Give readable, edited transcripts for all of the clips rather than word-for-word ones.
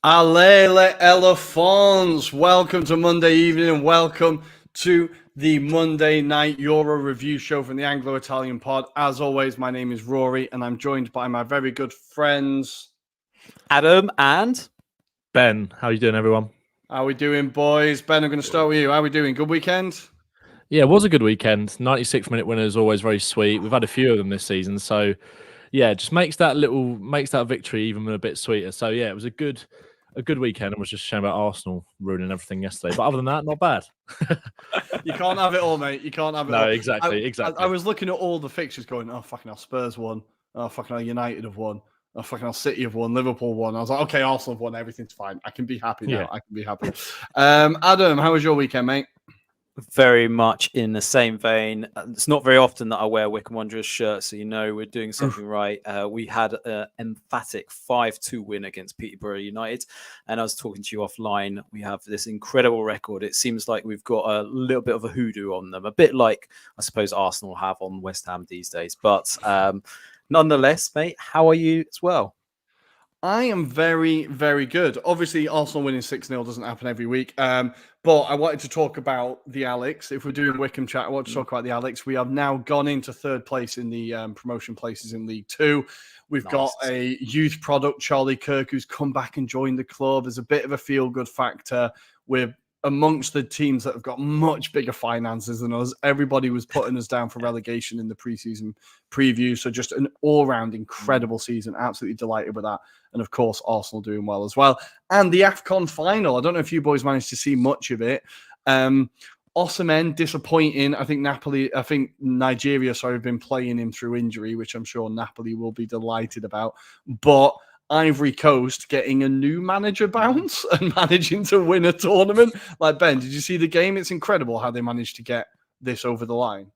Allele Elephants, welcome to Monday evening and welcome to the Monday night Euro review show from the Anglo-Italian pod. As always, my name is Rory and I'm joined by my very good friends Adam and Ben. How are you doing, everyone? How are we doing, boys? Ben, I'm going to start with you. How are we doing? Good weekend? Yeah, it was a good weekend. 96-minute winner is always very sweet. We've had a few of them this season, so yeah, it just makes that victory even a bit sweeter. So yeah, it was a good weekend. I was just shame about Arsenal ruining everything yesterday, but other than that, not bad. You can't have it all, mate. You can't have it all. No, exactly. I was looking at all the fixtures going, oh, fucking hell, Spurs won. Oh, fucking hell, United have won. Oh, fucking hell, City have won. Liverpool won. I was like, okay, Arsenal have won. Everything's fine. I can be happy now. Yeah. I can be happy. Adam, how was your weekend, mate? very much in the same vein. It's not very often that I wear Wycombe Wanderers shirt, so you know we're doing something right. We had an emphatic 5-2 win against Peterborough United, and I was talking to you offline. We have this incredible record. It seems like we've got a little bit of a hoodoo on them, a bit like I suppose Arsenal have on West Ham these days. But nonetheless, mate, how are you as well? I am very, very good. Obviously, Arsenal winning 6-0 doesn't happen every week. But I wanted to talk about the Alex. If we're doing Wycombe chat, I want to talk about the Alex. We have now gone into third place in the promotion places in League Two. We've got a youth product, Charlie Kirk, who's come back and joined the club. There's a bit of a feel-good factor. We're amongst the teams that have got much bigger finances than us. Everybody was putting us down for relegation in the preseason preview. So just an all-round incredible season. Absolutely delighted with that. And of course, Arsenal doing well as well. And the AFCON final. I don't know if you boys managed to see much of it. Osimhen, disappointing. I think Nigeria, have been playing him through injury, which I'm sure Napoli will be delighted about. But Ivory Coast getting a new manager bounce and managing to win a tournament. Like, Ben, did you see the game? It's incredible how they managed to get this over the line.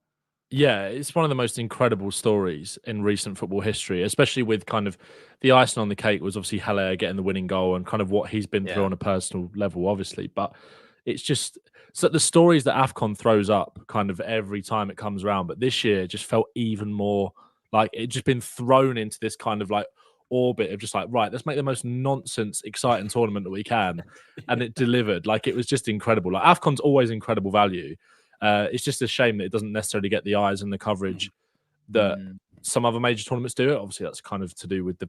Yeah, it's one of the most incredible stories in recent football history, especially with kind of the icing on the cake was obviously Haller getting the winning goal and kind of what he's been through on a personal level, obviously. But it's just so the stories that AFCON throws up kind of every time it comes around. But this year just felt even more like it just been thrown into this kind of like orbit of just like, right, let's make the most nonsense, exciting tournament that we can. And it delivered. Like, it was just incredible. Like, AFCON's always incredible value. It's just a shame that it doesn't necessarily get the eyes and the coverage that some other major tournaments do it. Obviously, that's kind of to do with the,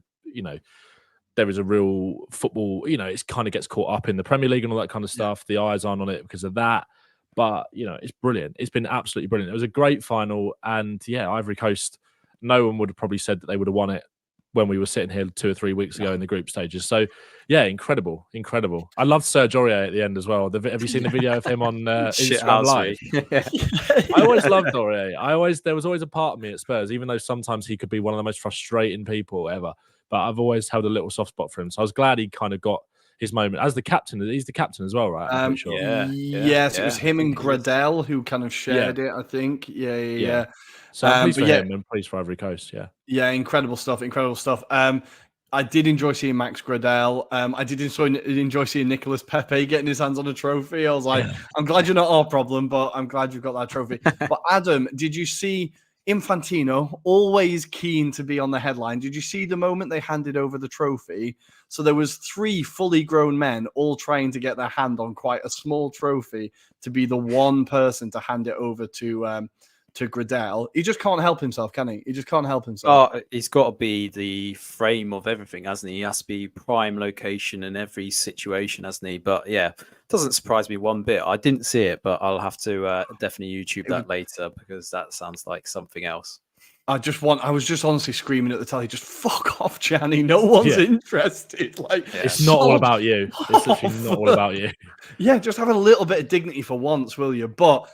there is a real football, it kind of gets caught up in the Premier League and all that kind of stuff. The eyes aren't on it because of that. But, it's brilliant. It's been absolutely brilliant. It was a great final. And, Ivory Coast, no one would have probably said that they would have won it when we were sitting here 2 or 3 weeks ago in the group stages. So, incredible. I loved Serge Aurier at the end as well. Have you seen the video of him on Instagram Live? I always loved Aurier. There was always a part of me at Spurs, even though sometimes he could be one of the most frustrating people ever. But I've always held a little soft spot for him. So I was glad he kind of got his moment as the captain. He's the captain as well, right? I'm pretty sure. Yes, it was him and Gradel who kind of shared it, I think. Yeah. So I'm pleased for him and pleased for Ivory Coast, Yeah, incredible stuff. I did enjoy seeing Max Gradel. I did enjoy seeing Nicolas Pepe getting his hands on a trophy. I was like, I'm glad you're not our problem, but I'm glad you've got that trophy. But Adam, did you see Infantino, always keen to be on the headline? Did you see the moment they handed over the trophy? So there was 3 fully grown men all trying to get their hand on quite a small trophy to be the one person to hand it over to Gradel. He just can't help himself, can he? He just can't help himself. Oh, he's got to be the frame of everything, hasn't he? He has to be prime location in every situation, hasn't he? But yeah, doesn't surprise me one bit. I didn't see it, but I'll have to definitely YouTube that later because that sounds like something else. I was just honestly screaming at the telly, just fuck off, Gianni. No one's interested. Like, it's not all about you. It's literally not all about you. Yeah, just have a little bit of dignity for once, will you? But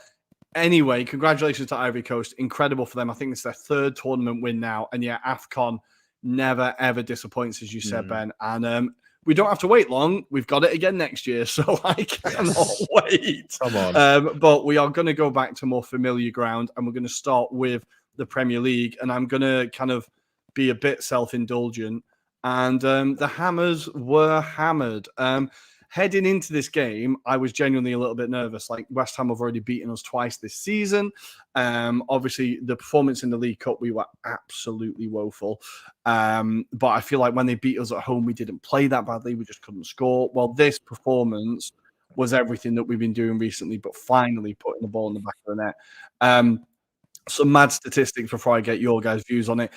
anyway, congratulations to Ivory Coast. Incredible for them. I think it's their 3rd tournament win now. And AFCON never, ever disappoints, as you said, Ben. And we don't have to wait long. We've got it again next year. So I cannot wait. Come on. But we are going to go back to more familiar ground. And we're going to start with the Premier League. And I'm going to kind of be a bit self-indulgent. And the Hammers were hammered. heading into this game, I was genuinely a little bit nervous. Like, West Ham have already beaten us twice this season. Obviously, the performance in the League Cup, we were absolutely woeful. But I feel like when they beat us at home, we didn't play that badly. We just couldn't score. Well, this performance was everything that we've been doing recently, but finally putting the ball in the back of the net. Some mad statistics before I get your guys' views on it.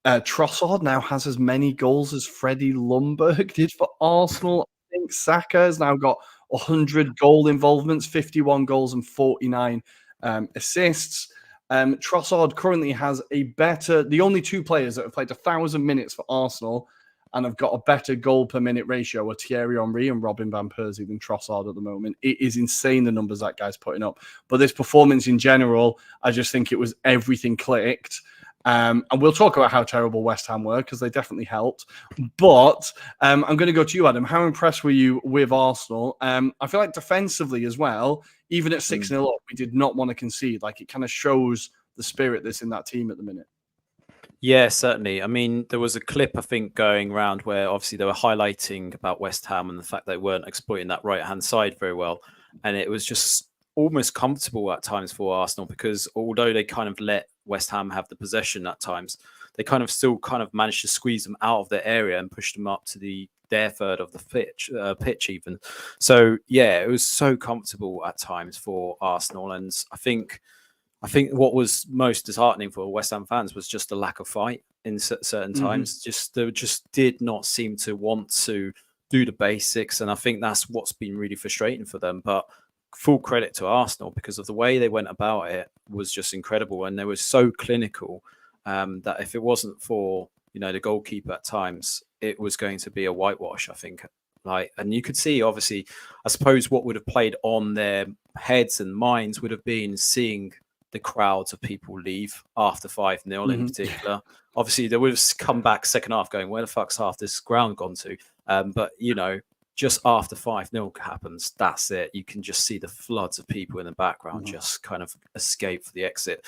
Trossard now has as many goals as Freddie Ljungberg did for Arsenal. I think Saka has now got 100 goal involvements, 51 goals and 49 assists. Trossard currently has the only two players that have played 1,000 minutes for Arsenal and have got a better goal per minute ratio are Thierry Henry and Robin van Persie than Trossard at the moment. It is insane the numbers that guy's putting up. But this performance in general, I just think it was everything clicked. And we'll talk about how terrible West Ham were because they definitely helped. But I'm going to go to you, Adam. How impressed were you with Arsenal? I feel like defensively as well, even at 6-0 up, we did not want to concede. Like, it kind of shows the spirit that's in that team at the minute. Yeah, certainly. I mean, there was a clip, I think, going around where obviously they were highlighting about West Ham and the fact they weren't exploiting that right-hand side very well. And it was just almost comfortable at times for Arsenal because although they kind of let West Ham have the possession at times, they kind of still kind of managed to squeeze them out of their area and push them up to their third of the pitch even. So, yeah, it was so comfortable at times for Arsenal. And I think what was most disheartening for West Ham fans was just the lack of fight in certain times. They just did not seem to want to do the basics. And I think that's what's been really frustrating for them. But full credit to Arsenal because of the way they went about it was just incredible. And they were so clinical that if it wasn't for, the goalkeeper at times, it was going to be a whitewash, I think. And you could see, obviously, I suppose what would have played on their heads and minds would have been seeing the crowds of people leave after 5-0 in particular. Obviously, they would have come back second half going, where the fuck's half this ground gone to? But, just after 5-0 happens, that's it. You can just see the floods of people in the background just kind of escape for the exit.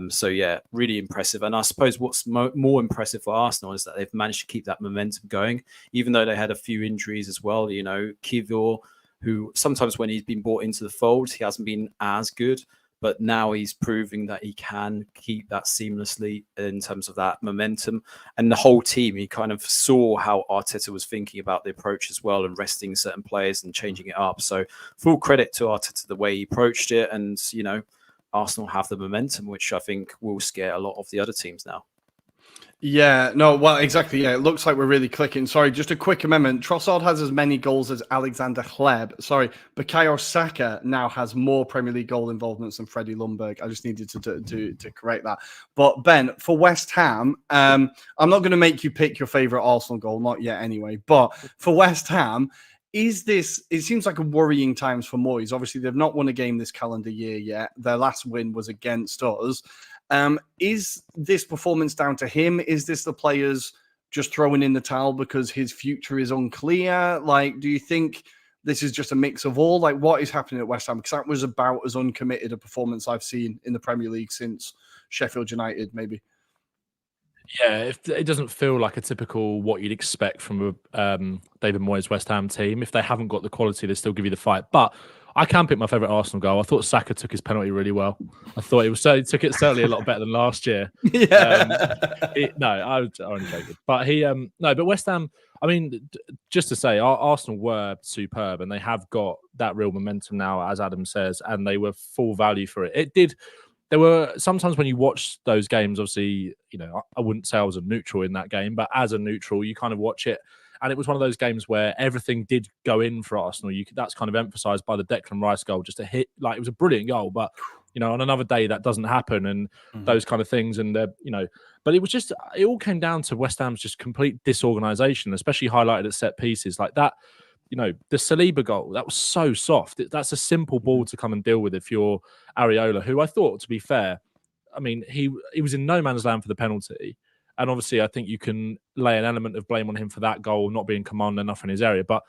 So, yeah, really impressive. And I suppose what's more impressive for Arsenal is that they've managed to keep that momentum going, even though they had a few injuries as well. Kivior, who sometimes when he's been brought into the fold, he hasn't been as good. But now he's proving that he can keep that seamlessly in terms of that momentum. And the whole team, he kind of saw how Arteta was thinking about the approach as well and resting certain players and changing it up. So full credit to Arteta, the way he approached it. And, Arsenal have the momentum, which I think will scare a lot of the other teams now. Yeah, no, well, exactly. Yeah, it looks like we're really clicking. Sorry, just a quick amendment. Trossard has as many goals as Alexander Hleb. Sorry, Bukayo Saka now has more Premier League goal involvements than Freddie Ljungberg. I just needed to correct that. But Ben, for West Ham, I'm not going to make you pick your favourite Arsenal goal, not yet anyway. But for West Ham, it seems like a worrying times for Moyes. Obviously, they've not won a game this calendar year yet. Their last win was against us. Is this performance down to him? Is this the players just throwing in the towel because his future is unclear? Like, do you think this is just a mix of all? Like, what is happening at West Ham? Because that was about as uncommitted a performance I've seen in the Premier League since Sheffield United, maybe. Yeah, it doesn't feel like a typical what you'd expect from a David Moyes West Ham team. If they haven't got the quality, they still give you the fight. But I can pick my favourite Arsenal goal. I thought Saka took his penalty really well. I thought he took it certainly a lot better than last year. Yeah. I'm only joking. But but West Ham, I mean, just to say, Arsenal were superb and they have got that real momentum now, as Adam says, and they were full value for it. There were sometimes when you watch those games, obviously, I wouldn't say I was a neutral in that game, but as a neutral, you kind of watch it. And it was one of those games where everything did go in for Arsenal. That's kind of emphasised by the Declan Rice goal, just a hit. Like, it was a brilliant goal, but on another day that doesn't happen, and those kind of things. And but it was just, it all came down to West Ham's just complete disorganisation, especially highlighted at set pieces like that. The Saliba goal, that was so soft. That's a simple ball to come and deal with if you're Areola, who I thought, to be fair, I mean, he was in no man's land for the penalty. And obviously, I think you can lay an element of blame on him for that goal not being commanded enough in his area. But,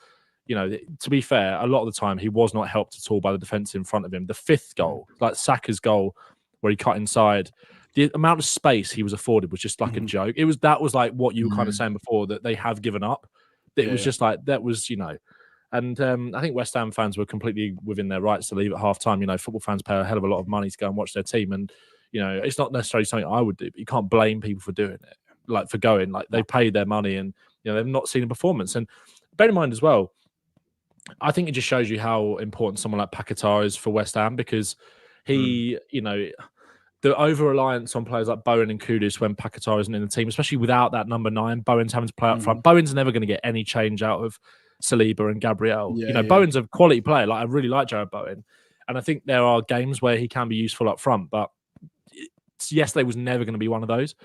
to be fair, a lot of the time, he was not helped at all by the defence in front of him. The fifth goal, like Saka's goal, where he cut inside, the amount of space he was afforded was just like a joke. That was like what you were kind of saying before, that they have given up. It was just like, that was, And I think West Ham fans were completely within their rights to leave at half time. Football fans pay a hell of a lot of money to go and watch their team. And, it's not necessarily something I would do, but you can't blame people for doing it, like for going. Like they paid their money and, they've not seen a performance. And bear in mind as well, I think it just shows you how important someone like Paquetá is for West Ham, because he, the over-reliance on players like Bowen and Kudus when Paquetá isn't in the team, especially without that number 9, Bowen's having to play up front. Bowen's never going to get any change out of Saliba and Gabriel. Bowen's a quality player. Like I really like Jared Bowen. And I think there are games where he can be useful up front, but yesterday was never going to be one of those.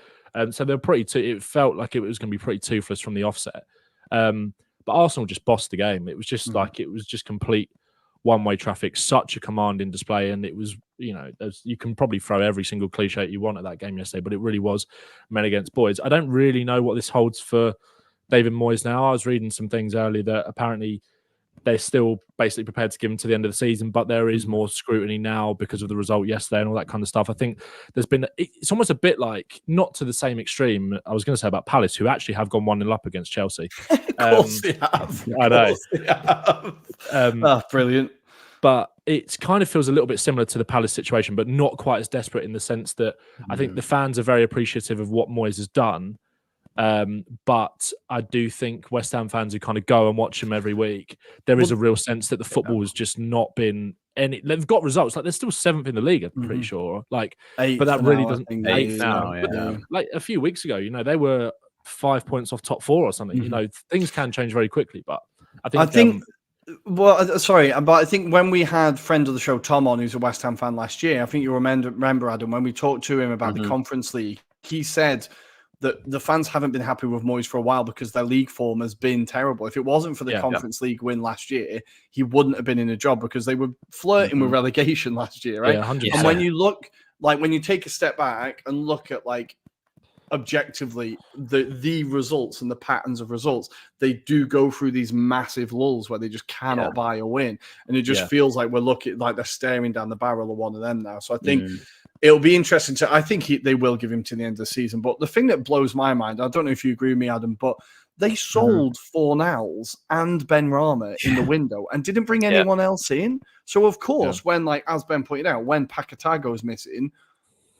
So they're it felt like it was going to be pretty toothless from the offset. But Arsenal just bossed the game. It was just it was just complete one-way traffic, such a commanding display. And it was, you can probably throw every single cliche you want at that game yesterday, but it really was men against boys. I don't really know what this holds for David Moyes now. I was reading some things earlier that apparently they're still basically prepared to give him to the end of the season, but there is more scrutiny now because of the result yesterday and all that kind of stuff. I think it's almost a bit like, not to the same extreme I was going to say about Palace, who actually have gone 1-0 up against Chelsea. Of course they have. I know. Brilliant. But it kind of feels a little bit similar to the Palace situation, but not quite as desperate, in the sense that I think the fans are very appreciative of what Moyes has done. But I do think West Ham fans who kind of go and watch him every week, there is a real sense that the football has just not been any. They've got results, like they're still 7th in the league, I'm pretty sure. Like, but that really doesn't. 8th now. But, like a few weeks ago, they were 5 points off top 4 or something. Things can change very quickly. But I think. Well, sorry, but I think when we had friend of the show Tom on, who's a West Ham fan last year, I think you remember Adam, when we talked to him about the Conference League, he said that the fans haven't been happy with Moyes for a while because their league form has been terrible. If it wasn't for the Conference League win last year, he wouldn't have been in a job, because they were flirting with relegation last year, right? Yeah, and when you look, like when you take a step back and look at like objectively the results and the patterns of results, they do go through these massive lulls where they just cannot buy a win, and it just feels like we're looking like they're staring down the barrel of one of them now. So I think it'll be interesting to. I think they will give him to the end of the season. But the thing that blows my mind, I don't know if you agree with me, Adam, but they sold Fornals and Ben Rama in the window and didn't bring anyone else in. So of course, when, like as Ben pointed out, when Paquetá goes missing,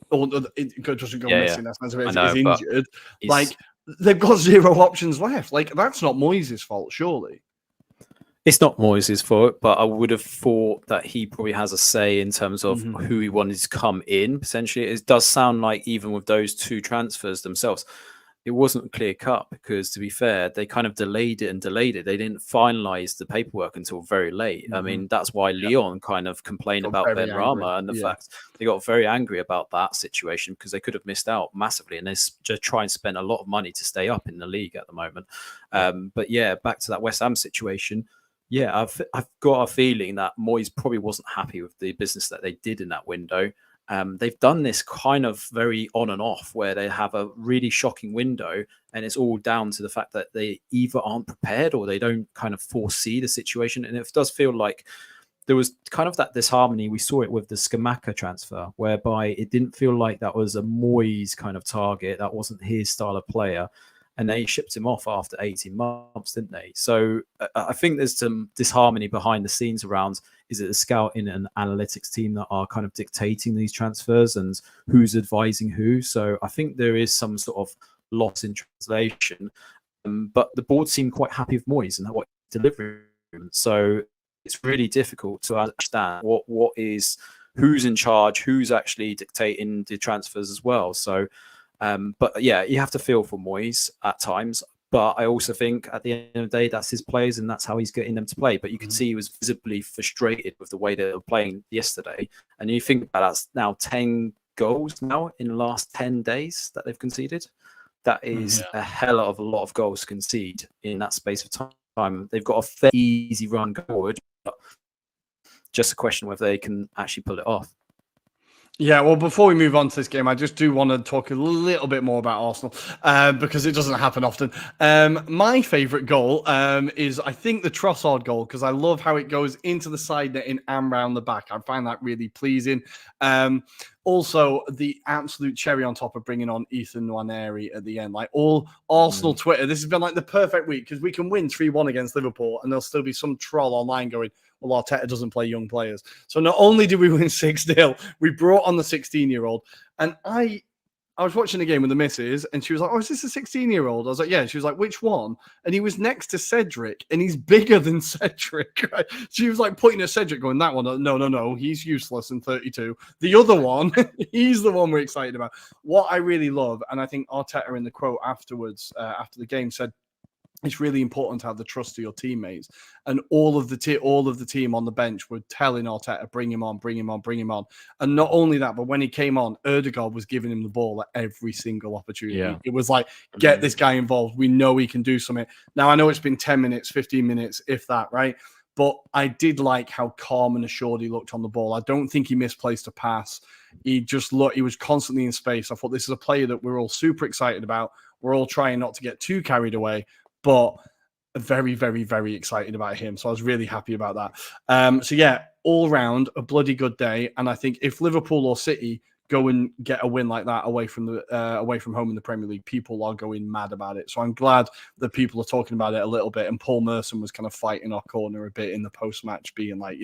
or it doesn't go missing, that's he's injured. Like they've got 0 options left. Like that's not Moyes' fault, surely. It's not Moyes' fault, but I would have thought that he probably has a say in terms of who he wanted to come in. Potentially, it does sound like even with those 2 transfers themselves, it wasn't clear cut, because to be fair, they kind of delayed it. They didn't finalize the paperwork until very late. I mean, that's why Leon kind of complained about Ben Rama and the fact they got very angry about that situation, because they could have missed out massively, and they just try and spend a lot of money to stay up in the league at the moment. But yeah, back to that West Ham situation. Yeah, I've got a feeling that Moyes probably wasn't happy with the business that they did in that window. They've done this kind of very on and off, where they have a really shocking window, and it's all down to the fact that they either aren't prepared or they don't kind of foresee the situation. And it does feel like there was kind of that disharmony. We saw it with the Scamacca transfer, whereby it didn't feel like that was a Moyes kind of target. That wasn't his style of player. And they shipped him off after 18 months, didn't they? So I think there's some disharmony behind the scenes around, is it the scouting and analytics team that are kind of dictating these transfers and who's advising who? So I think there is some sort of loss in translation. But the board seemed quite happy with Moyes and what he's delivering. So it's really difficult to understand who's in charge, who's actually dictating the transfers as well. So but yeah, you have to feel for Moyes at times. But I also think at the end of the day, that's his players and that's how he's getting them to play. But you can see he was visibly frustrated with the way they were playing yesterday. And you think about that's now 10 goals now in the last 10 days that they've conceded. That is a hell of a lot of goals to concede in that space of time. They've got a fairly easy run forward, but just a question whether they can actually pull it off. Yeah, well, before we move on to this game, I just do want to talk a little bit more about Arsenal because it doesn't happen often. My favourite goal is, I think, the Trossard goal, because I love how it goes into the side netting and round the back. I find that really pleasing. Also, the absolute cherry on top of bringing on Ethan Nwaneri at the end. Like all Arsenal Twitter, this has been like the perfect week because we can win 3-1 against Liverpool and there'll still be some troll online going, well, Arteta doesn't play young players. So not only did we win 6-0, we brought on the 16-year-old. And I was watching the game with the missus and she was like, oh, is this a 16-year-old? I was like, yeah. She was like, which one? And he was next to Cedric and he's bigger than Cedric. Right? She was like pointing at Cedric going, that one, no, he's useless and 32. The other one, he's the one we're excited about. What I really love, and I think Arteta in the quote afterwards, after the game said, it's really important to have the trust of your teammates. And all of the team on the bench were telling Arteta, bring him on. And not only that, but when he came on, Erdegaard was giving him the ball at every single opportunity. Yeah. It was like, get this guy involved. We know he can do something. Now, I know it's been 10 minutes, 15 minutes, if that, right? But I did like how calm and assured he looked on the ball. I don't think he misplaced a pass. He was constantly in space. I thought this is a player that we're all super excited about. We're all trying not to get too carried away, but very, very, very excited about him. So I was really happy about that. So yeah, all round a bloody good day. And I think if Liverpool or City go and get a win like that away from home in the Premier League, people are going mad about it. So I'm glad that people are talking about it a little bit. And Paul Merson was kind of fighting our corner a bit in the post-match, being like,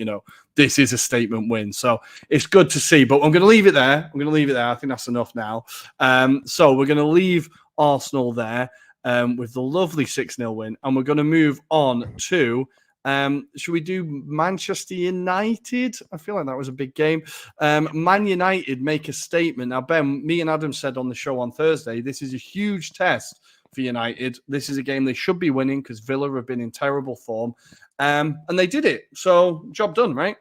this is a statement win. So it's good to see. But I'm going to leave it there. I think that's enough now. So we're going to leave Arsenal there. With the lovely 6-0 win. And we're going to move on to, should we do Manchester United? I feel like that was a big game. Man United make a statement. Now, Ben, me and Adam said on the show on Thursday, this is a huge test for United. This is a game they should be winning because Villa have been in terrible form. And they did it. So, job done, right?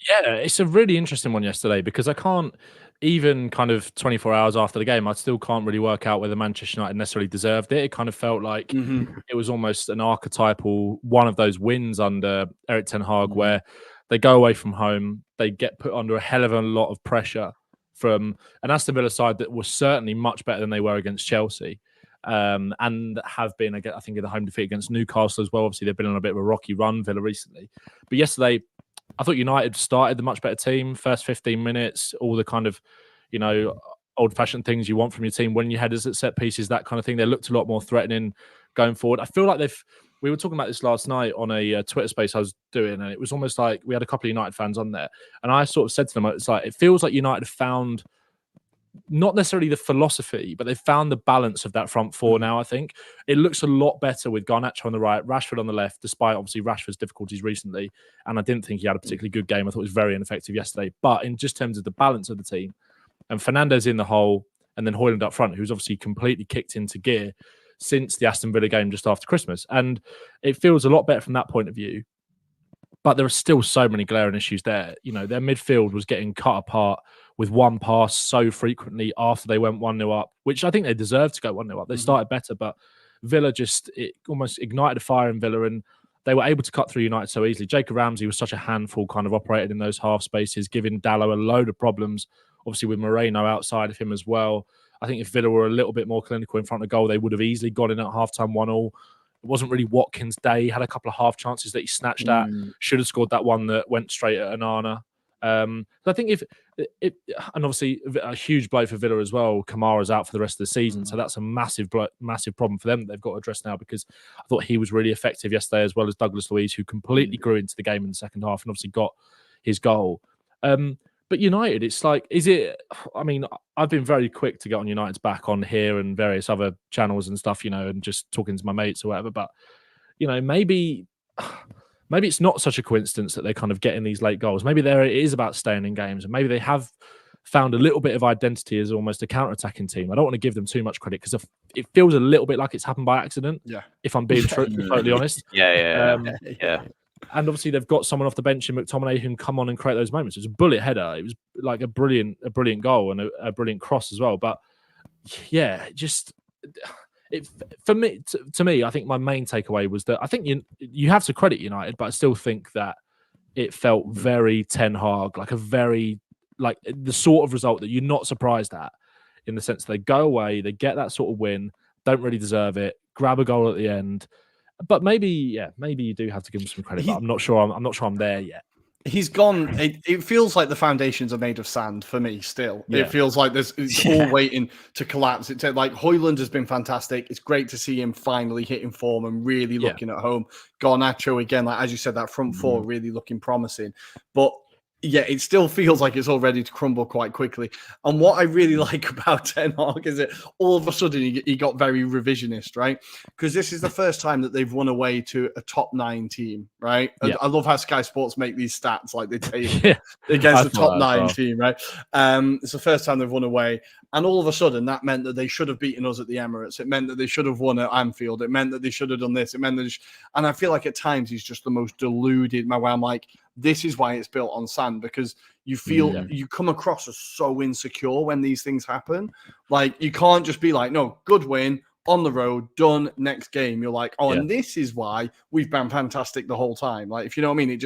Yeah, it's a really interesting one yesterday because I can't, even kind of 24 hours after the game, I still can't really work out whether Manchester United necessarily deserved it. It kind of felt like it was almost an archetypal one of those wins under Erik ten Hag where they go away from home, they get put under a hell of a lot of pressure from an Aston Villa side that was certainly much better than they were against Chelsea. And have been, I think, in the home defeat against Newcastle as well. Obviously, they've been on a bit of a rocky run, Villa, recently. But yesterday, I thought United started the much better team. First 15 minutes, all the kind of, old-fashioned things you want from your team when you headers at set pieces, that kind of thing. They looked a lot more threatening going forward. I feel like we were talking about this last night on a Twitter space I was doing, and it was almost like we had a couple of United fans on there. And I sort of said to them, it feels like United have found not necessarily the philosophy, but they've found the balance of that front four now, I think. It looks a lot better with Garnacho on the right, Rashford on the left, despite obviously Rashford's difficulties recently. And I didn't think he had a particularly good game. I thought it was very ineffective yesterday. But in just terms of the balance of the team, and Fernandes in the hole, and then Højlund up front, who's obviously completely kicked into gear since the Aston Villa game just after Christmas. And it feels a lot better from that point of view. But there are still so many glaring issues there. Their midfield was getting cut apart with one pass so frequently after they went 1-0 up, which I think they deserved to go 1-0 up. They started better, but Villa it almost ignited a fire in Villa, and they were able to cut through United so easily. Jacob Ramsey was such a handful, kind of operated in those half spaces, giving Dalot a load of problems, obviously with Moreno outside of him as well. I think if Villa were a little bit more clinical in front of goal, they would have easily got in at halftime 1-1. It wasn't really Watkins' day. He had a couple of half chances that he snatched at. Should have scored that one that went straight at Onana. So I think and obviously a huge blow for Villa as well. Kamara's out for the rest of the season, so that's a massive problem for them that they've got to address now, because I thought he was really effective yesterday, as well as Douglas Luiz, who completely grew into the game in the second half and obviously got his goal. But United, it's like, I've been very quick to get on United's back on here and various other channels and stuff, and just talking to my mates or whatever. But, maybe it's not such a coincidence that they're kind of getting these late goals. Maybe it is about staying in games, and maybe they have found a little bit of identity as almost a counter-attacking team. I don't want to give them too much credit because it feels a little bit like it's happened by accident. Yeah, if I'm being totally honest. Yeah. And obviously they've got someone off the bench in McTominay who can come on and create those moments. It was a bullet header. It was like a brilliant goal and a brilliant cross as well. But yeah, for me, to me, I think my main takeaway was that I think you have to credit United, but I still think that it felt very Ten Hag, like the sort of result that you're not surprised at, in the sense they go away, they get that sort of win, don't really deserve it, grab a goal at the end. But maybe you do have to give him some credit. But I'm not sure I'm there yet. He's gone. It feels like the foundations are made of sand for me. Still, Yeah. it feels like it's all waiting to collapse. It's like Højlund has been fantastic. It's great to see him finally hitting form and really looking at home. Garnacho again, like as you said, that front four really looking promising. But yeah, it still feels like it's all ready to crumble quite quickly. And what I really like about Ten Hag is that all of a sudden he got very revisionist, right? Because this is the first time that they've won away to a top 9 team, right? Yeah. I love how Sky Sports make these stats like they table against the top 9 team, right? It's the first time they've won away. And all of a sudden, that meant that they should have beaten us at the Emirates. It meant that they should have won at Anfield. It meant that they should have done this. It meant that, and I feel like at times he's just the most deluded. Where I'm like, this is why it's built on sand, because you feel you come across as so insecure when these things happen. Like you can't just be like, no, good win on the road, done, next game. You're like, and this is why we've been fantastic the whole time. Like, if you know what I mean,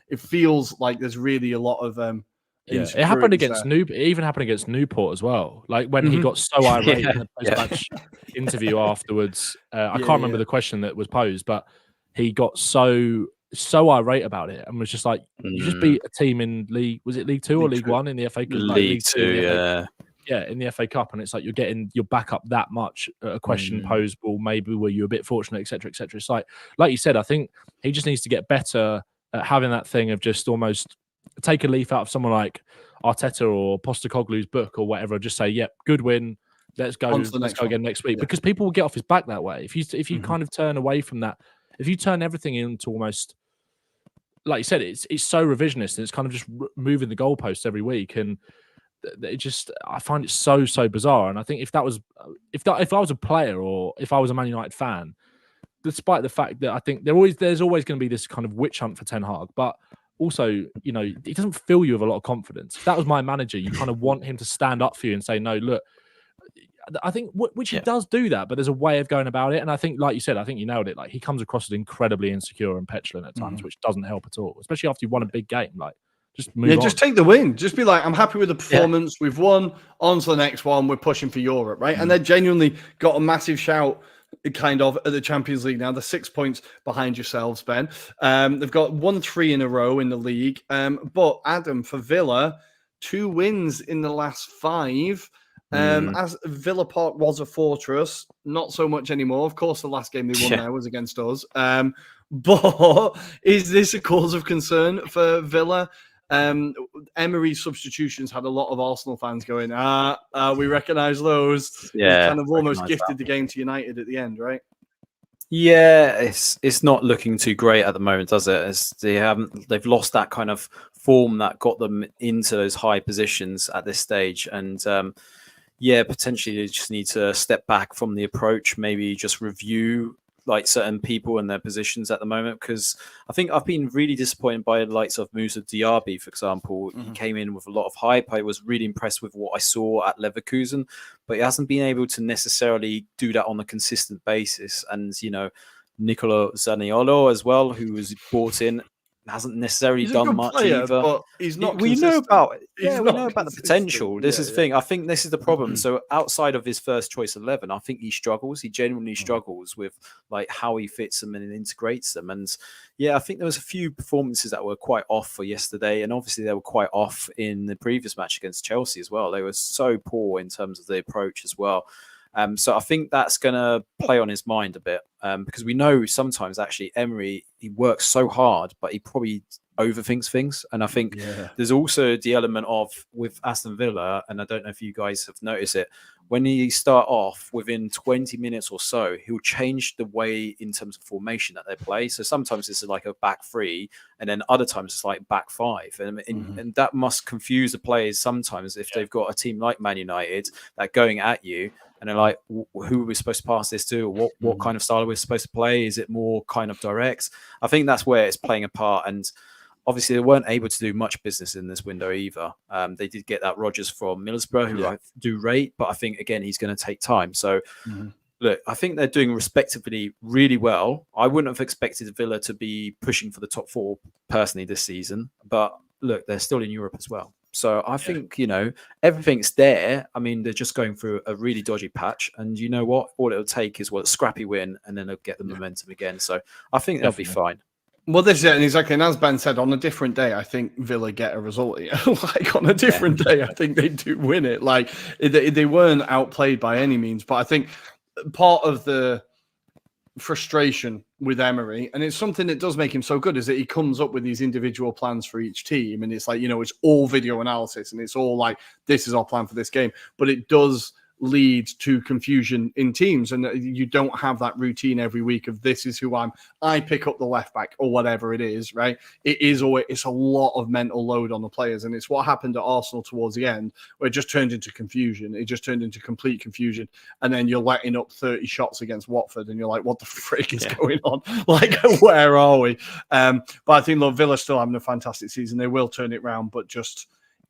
it feels like there's really a lot of it happened against It even happened against Newport as well. Like when he got so irate in the post-match interview afterwards. I can't remember the question that was posed, but he got so irate about it and was just like, you just beat a team in League 2 or League 1 in the FA Cup? League 2, in the FA Cup, and it's like you're getting your back up that much. A question posed, well, maybe were you a bit fortunate, etc., etc. It's like you said, I think he just needs to get better at having that thing of just almost take a leaf out of someone like Arteta or Postecoglou's book or whatever. Just say, "Yep, good win. Let's go. Let's go again next week." Because people will get off his back that way. If you kind of turn away from that, if you turn everything into almost, like you said, it's so revisionist and it's kind of just moving the goalposts every week, and I find it so bizarre. And I think if I was a player or if I was a Man United fan, despite the fact that I think there's always going to be this kind of witch hunt for Ten Hag, but also, you know, it doesn't fill you with a lot of confidence. If that was my manager, you kind of want him to stand up for you and say, no, look, I think which he does do that, but there's a way of going about it. And I think, like you said, I think you nailed it. Like he comes across as incredibly insecure and petulant at times, which doesn't help at all, especially after you won a big game. Like just move on. Just take the win. Just be like, I'm happy with the performance. We've won. On to the next one. We're pushing for Europe, right? And they genuinely got a massive shout kind of at the Champions League now. They're 6 points behind yourselves, Ben. They've got 1-3 in a row in the league. But Adam, for Villa, 2 wins in the last 5. As Villa Park was a fortress, not so much anymore. Of course, the last game they won there was against us. But is this a cause of concern for Villa? Emery's substitutions had a lot of Arsenal fans going, we recognise those. Yeah, kind of almost gifted the game to United at the end, right? Yeah, it's not looking too great at the moment, does it? They've lost that kind of form that got them into those high positions at this stage, and potentially they just need to step back from the approach, maybe just review like certain people and their positions at the moment, because I think I've been really disappointed by the likes of Moussa Diaby, for example. He came in with a lot of hype. I was really impressed with what I saw at Leverkusen, but he hasn't been able to necessarily do that on a consistent basis. And, you know, Nicolo Zaniolo as well, who was brought in, hasn't necessarily done much either. But he's not. We know about it. We know about the potential. This is the thing. I think this is the problem. So outside of his first choice 11, I think he struggles. He genuinely struggles with like how he fits them and integrates them. And I think there was a few performances that were quite off for yesterday, and obviously they were quite off in the previous match against Chelsea as well. They were so poor in terms of the approach as well. So I think that's going to play on his mind a bit, because we know sometimes actually Emery, he works so hard, but he probably overthinks things. And I think there's also the element of with Aston Villa, and I don't know if you guys have noticed it, when he start off within 20 minutes or so, he'll change the way in terms of formation that they play. So sometimes it's like a back 3, and then other times it's like back 5. And that must confuse the players sometimes if they've got a team like Man United that going at you, and they're like, who are we supposed to pass this to? Or what kind of style are we supposed to play? Is it more kind of direct? I think that's where it's playing a part. And obviously, they weren't able to do much business in this window either. They did get that Rodgers from Middlesbrough, who I do rate, but I think, again, he's going to take time. So, look, I think they're doing respectively really well. I wouldn't have expected Villa to be pushing for the top 4 personally this season. But, look, they're still in Europe as well. So I think, you know, everything's there. I mean, they're just going through a really dodgy patch. And you know what? All it'll take is a scrappy win, and then they'll get the momentum again. So I think they'll be fine. Well, this is it, and exactly. And as Ben said, on a different day, I think Villa get a result here. Like on a different day, I think they do win it. Like they weren't outplayed by any means, but I think part of the frustration with Emery, and it's something that does make him so good, is that he comes up with these individual plans for each team, and it's like, it's all video analysis, and it's all like, this is our plan for this game, but it does lead to confusion in teams, and you don't have that routine every week of this is who I pick up the left back or whatever it is, right? It's a lot of mental load on the players, and it's what happened at Arsenal towards the end, where it just turned into confusion. It just turned into complete confusion, and then you're letting up 30 shots against Watford, and you're like, what the frick is going on? Like, where are we? But I think, look, Villa's still having a fantastic season. They will turn it round, but just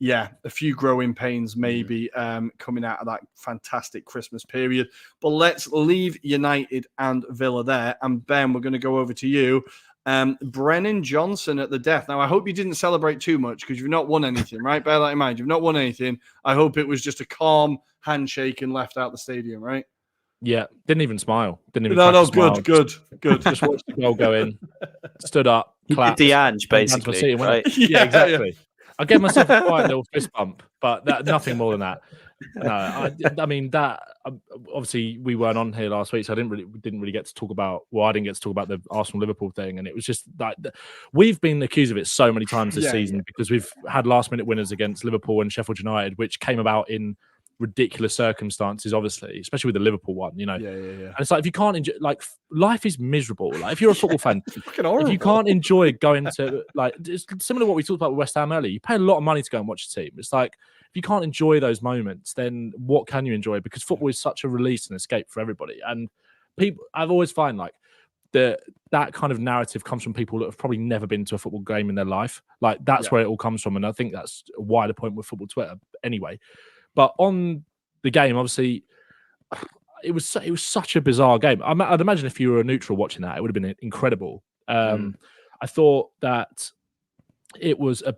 a few growing pains maybe coming out of that fantastic Christmas period. But let's leave United and Villa there. And Ben, we're going to go over to you. Brennan Johnson at the death. Now, I hope you didn't celebrate too much because you've not won anything, right? Bear that in mind. You've not won anything. I hope it was just a calm handshake and left out the stadium, right? Yeah, didn't even smile. Didn't even. No, smile. Good. Just watched the goal go in. Stood up, clapped. The Ange, basically. Right? Yeah, exactly. Yeah. I gave myself a quiet little fist bump, but nothing more than that. No, I mean that. Obviously, we weren't on here last week, so I didn't really get to talk about. Well, I didn't get to talk about the Arsenal Liverpool thing, and it was just like we've been accused of it so many times this season because we've had last minute winners against Liverpool and Sheffield United, which came about in ridiculous circumstances, obviously, especially with the Liverpool one, Yeah. And it's like, if you can't enjoy, like, life is miserable. Like, if you're a football fan, if you can't enjoy going to, like, it's similar to what we talked about with West Ham earlier. You pay a lot of money to go and watch a team. It's like, if you can't enjoy those moments, then what can you enjoy? Because football is such a release and escape for everybody. And people, I've always find like that kind of narrative comes from people that have probably never been to a football game in their life. Like, that's where it all comes from. And I think that's a wider point with football Twitter anyway. But on the game, obviously, it was such a bizarre game. I'd imagine if you were a neutral watching that, it would have been incredible. I thought that it was a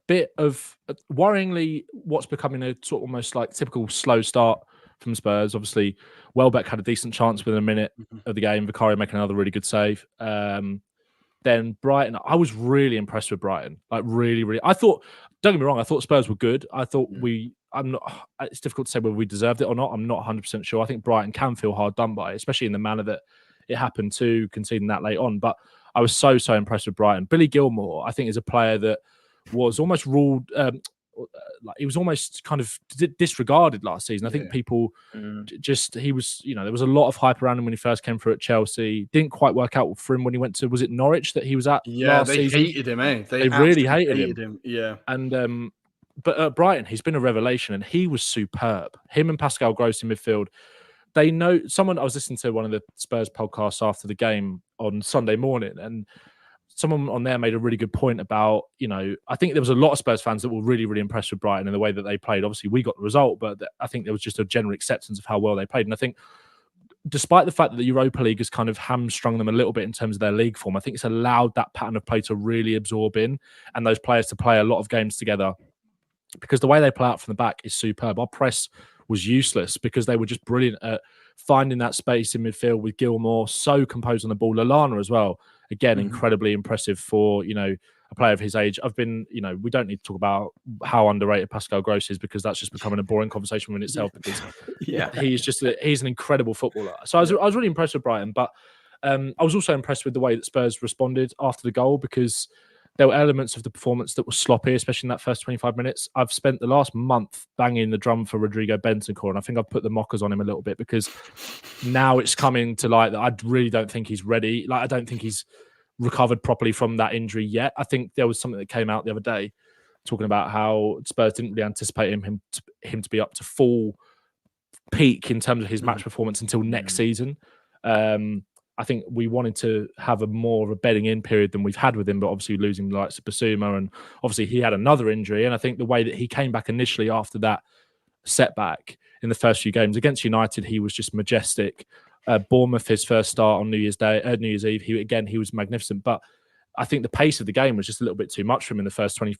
bit of worryingly what's becoming a sort of almost like typical slow start from Spurs. Obviously, Welbeck had a decent chance within a minute of the game. Vicario making another really good save. Then Brighton, I was really impressed with Brighton. Like, really, really. I thought, don't get me wrong, I thought Spurs were good. I thought it's difficult to say whether we deserved it or not. I'm not 100% sure. I think Brighton can feel hard done by, especially in the manner that it happened to, conceding that late on. But I was so impressed with Brighton. Billy Gilmour, I think, is a player that was almost ruled, like, he was almost kind of disregarded last season. I think people he was, there was a lot of hype around him when he first came through at Chelsea. Didn't quite work out for him when he went to, was it Norwich that he was at last season? They hated him, eh? They really hated him. Yeah. And, but at Brighton, he's been a revelation and he was superb. Him and Pascal Gross in midfield. They know someone. I was listening to one of the Spurs podcasts after the game on Sunday morning, and someone on there made a really good point about, I think there was a lot of Spurs fans that were really, really impressed with Brighton and the way that they played. Obviously, we got the result, but I think there was just a general acceptance of how well they played. And I think, despite the fact that the Europa League has kind of hamstrung them a little bit in terms of their league form, I think it's allowed that pattern of play to really absorb in and those players to play a lot of games together, because the way they play out from the back is superb. Our press was useless because they were just brilliant at finding that space in midfield with Gilmour, so composed on the ball. Lallana as well, again, incredibly impressive for, a player of his age. I've been, we don't need to talk about how underrated Pascal Gross is, because that's just becoming a boring conversation within itself, because he's an incredible footballer. So I was really impressed with Brighton, but I was also impressed with the way that Spurs responded after the goal, because there were elements of the performance that were sloppy, especially in that first 25 minutes. I've spent the last month banging the drum for Rodrigo Bentancur, and I think I've put the mockers on him a little bit, because now it's coming to light that I really don't think he's ready. Like, I don't think he's recovered properly from that injury yet. I think there was something that came out the other day talking about how Spurs didn't really anticipate him to be up to full peak in terms of his match performance until next season. I think we wanted to have more of a bedding in period than we've had with him, but obviously losing the likes of Basuma, and obviously he had another injury. And I think the way that he came back initially after that setback in the first few games against United, he was just majestic. Bournemouth, his first start on New Year's Eve, he was magnificent. But I think the pace of the game was just a little bit too much for him in the first 20,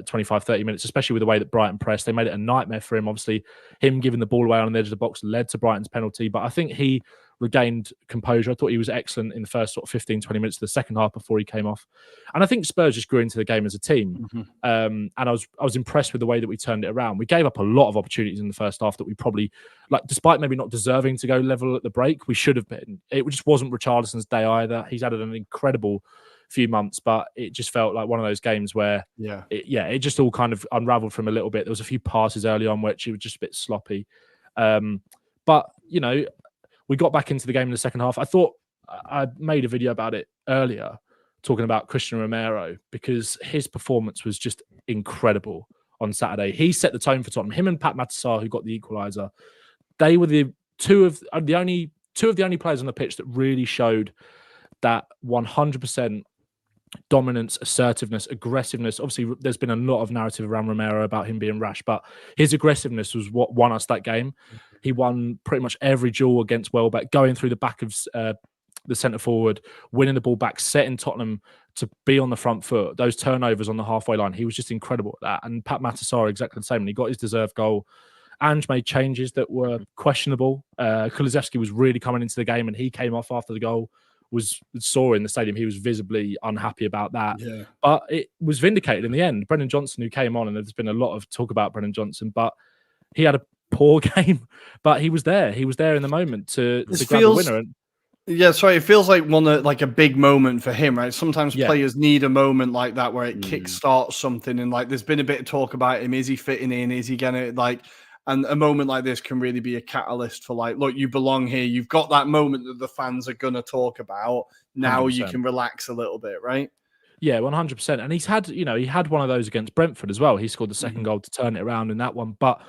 25, 30 minutes, especially with the way that Brighton pressed. They made it a nightmare for him. Obviously, him giving the ball away on the edge of the box led to Brighton's penalty. But I think he regained composure. I thought he was excellent in the first sort of 15, 20 minutes of the second half before he came off. And I think Spurs just grew into the game as a team. And I was impressed with the way that we turned it around. We gave up a lot of opportunities in the first half that we probably, like, despite maybe not deserving to go level at the break, we should have been. It just wasn't Richarlison's day either. He's had an incredible few months, but it just felt like one of those games where it just all kind of unraveled from a little bit. There was a few passes early on which it was just a bit sloppy. But, you know, we got back into the game in the second half. I thought I made a video about it earlier, talking about Christian Romero, because his performance was just incredible on Saturday. He set the tone for Tottenham. Him and Pat Matasar, who got the equaliser, they were the two of the only players on the pitch that really showed that 100% dominance, assertiveness, aggressiveness. Obviously, there's been a lot of narrative around Romero about him being rash, but his aggressiveness was what won us that game. He won pretty much every duel against Welbeck, going through the back of the centre forward, winning the ball back, setting Tottenham to be on the front foot. Those turnovers on the halfway line, he was just incredible at that. And Pat Matasar exactly the same. And he got his deserved goal. Ange made changes that were questionable. Kulusevski was really coming into the game, and he came off after the goal. Saw in the stadium, he was visibly unhappy about that. But it was vindicated in the end. Brennan Johnson, who came on, and there's been a lot of talk about Brennan Johnson, but he had a poor game. But he was there. He was there in the moment to grab the winner. Yeah, sorry. It feels like like a big moment for him, right? Sometimes players need a moment like that where it kickstarts something, and like there's been a bit of talk about him. Is he fitting in? Is he gonna And a moment like this can really be a catalyst for like, look, you belong here. You've got that moment that the fans are gonna talk about. Now 100%. You can relax a little bit, right? Yeah, 100%. And he had one of those against Brentford as well. He scored the second goal to turn it around in that one, but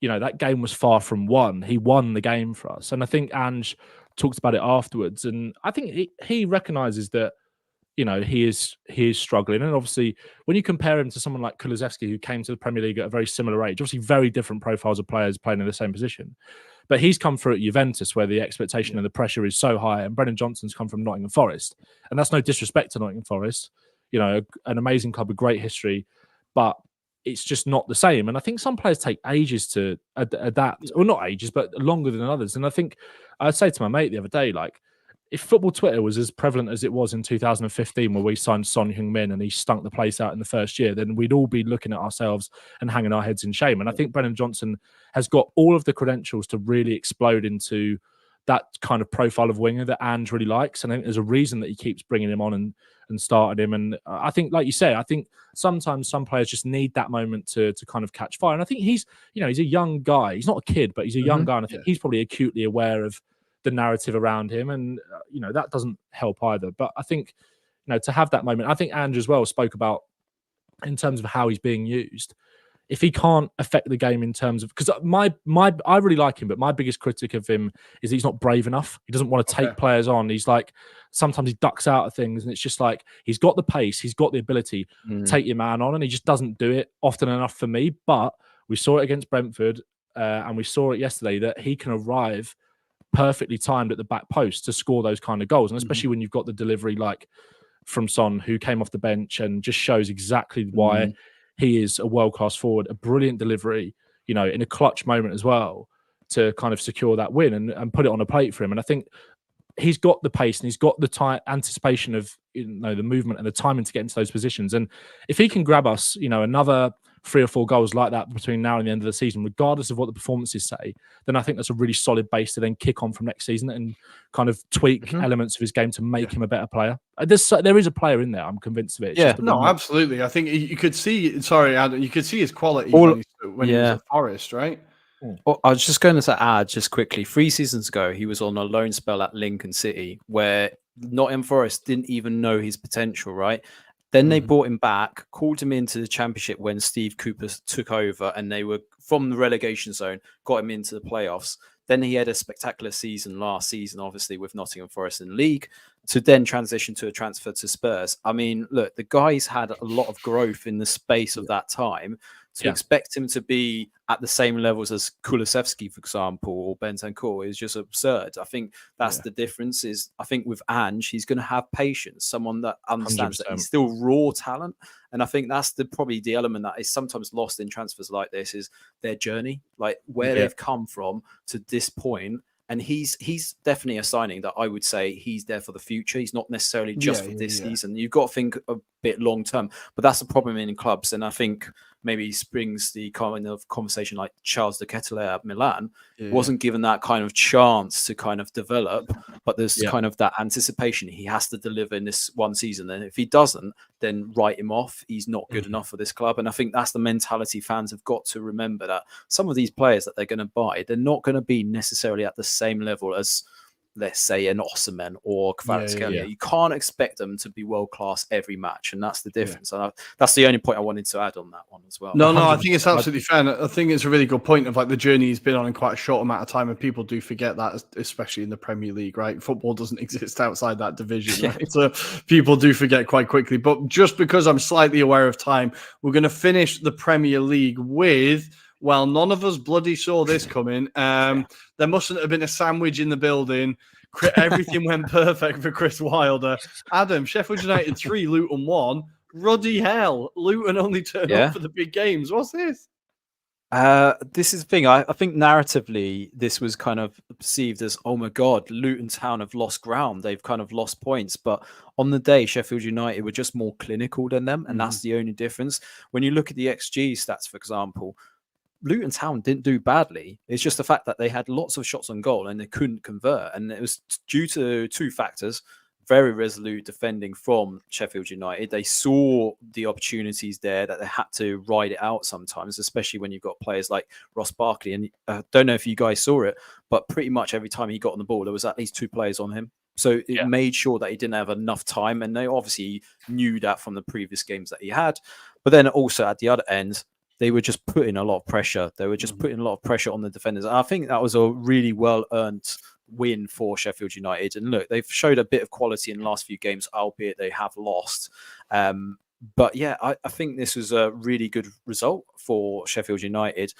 that game was far from won. He won the game for us, and I think Ange talked about it afterwards, and I think he recognises that he is struggling. And obviously, when you compare him to someone like Kulusevski, who came to the Premier League at a very similar age, obviously very different profiles of players playing in the same position, but he's come through at Juventus, where the expectation and the pressure is so high, and Brennan Johnson's come from Nottingham Forest, and that's no disrespect to Nottingham Forest, an amazing club with great history, but it's just not the same. And I think some players take ages to adapt, or not ages, but longer than others. And I think I'd say to my mate the other day, like, if football Twitter was as prevalent as it was in 2015, where we signed Son Heung-min and he stunk the place out in the first year, then we'd all be looking at ourselves and hanging our heads in shame. And I think Brennan Johnson has got all of the credentials to really explode into that kind of profile of winger that Ange really likes. And I think there's a reason that he keeps bringing him on and started him. And I think, like you say, I think sometimes some players just need that moment to kind of catch fire. And I think he's a young guy. He's not a kid, but he's a young guy. And I think he's probably acutely aware of the narrative around him. And, that doesn't help either. But I think, to have that moment, I think Ange as well spoke about in terms of how he's being used. If he can't affect the game in terms of, because I really like him, but my biggest critic of him is he's not brave enough. He doesn't want to take players on. He's like, sometimes he ducks out of things, and it's just like, he's got the pace, he's got the ability to take your man on, and he just doesn't do it often enough for me. But we saw it against Brentford, and we saw it yesterday, that he can arrive perfectly timed at the back post to score those kind of goals. And especially when you've got the delivery like from Son, who came off the bench and just shows exactly why he is a world-class forward, a brilliant delivery, in a clutch moment as well, to kind of secure that win and put it on a plate for him. And I think he's got the pace and he's got the anticipation of the movement and the timing to get into those positions. And if he can grab us, another 3 or 4 goals like that between now and the end of the season, regardless of what the performances say, then I think that's a really solid base to then kick on from next season and kind of tweak elements of his game to make him a better player. There is a player in there. I'm convinced of it. Absolutely. I think you could see. Sorry, Adam. You could see his quality when he was at Forest, right? Well, I was just going to add just quickly. 3 seasons ago, he was on a loan spell at Lincoln City, where Nottingham Forest didn't even know his potential, right? Then they brought him back, called him into the Championship when Steve Cooper took over, and they were from the relegation zone, got him into the playoffs. Then he had a spectacular season last season, obviously, with Nottingham Forest in the league, to then transition to a transfer to Spurs. I mean, look, the guy's had a lot of growth in the space of that time To expect him to be at the same levels as Kulusevski, for example, or Bentancur is just absurd. I think that's the difference. Is I think with Ange, he's going to have patience, someone that understands 100%. that he's still raw talent, and I think that's probably the element that is sometimes lost in transfers like this is their journey, like where they've come from to this point. And he's definitely a signing that I would say he's there for the future. He's not necessarily just for this season. You've got to think a bit long term, but that's the problem in clubs. And I think maybe springs the kind of conversation like Charles De Ketelare at Milan wasn't given that kind of chance to kind of develop, but there's kind of that anticipation he has to deliver in this one season. And if he doesn't, then write him off. He's not good enough for this club. And I think that's the mentality fans have got to remember, that some of these players that they're going to buy, they're not going to be necessarily at the same level as, let's say, an Osimhen or Kvaratskhelia. You can't expect them to be world class every match, and that's the difference. And that's the only point I wanted to add on that one as well. No, I think it's absolutely fair. I think it's a really good point of like the journey he's been on in quite a short amount of time, and people do forget that, especially in the Premier League, right? Football doesn't exist outside that division, right? So people do forget quite quickly. But just because I'm slightly aware of time, we're going to finish the Premier League with, well, none of us bloody saw this coming. There mustn't have been a sandwich in the building. Everything went perfect for Chris Wilder. Adam, Sheffield United 3, Luton 1. Ruddy hell. Luton only turned up for the big games. What's this? This is the thing. I think narratively, this was kind of perceived as, oh my God, Luton Town have lost ground. They've kind of lost points. But on the day, Sheffield United were just more clinical than them. And that's the only difference. When you look at the XG stats, for example, Luton Town didn't do badly. It's just the fact that they had lots of shots on goal and they couldn't convert. And it was due to two factors: very resolute defending from Sheffield United. They saw the opportunities there that they had to ride it out sometimes, especially when you've got players like Ross Barkley. And I don't know if you guys saw it, but pretty much every time he got on the ball, there was at least two players on him. So it made sure that he didn't have enough time. And they obviously knew that from the previous games that he had. But then also at the other end, they were just putting a lot of pressure. They were just putting a lot of pressure on the defenders. And I think that was a really well-earned win for Sheffield United. And look, they've showed a bit of quality in the last few games, albeit they have lost. But yeah, I think this was a really good result for Sheffield United.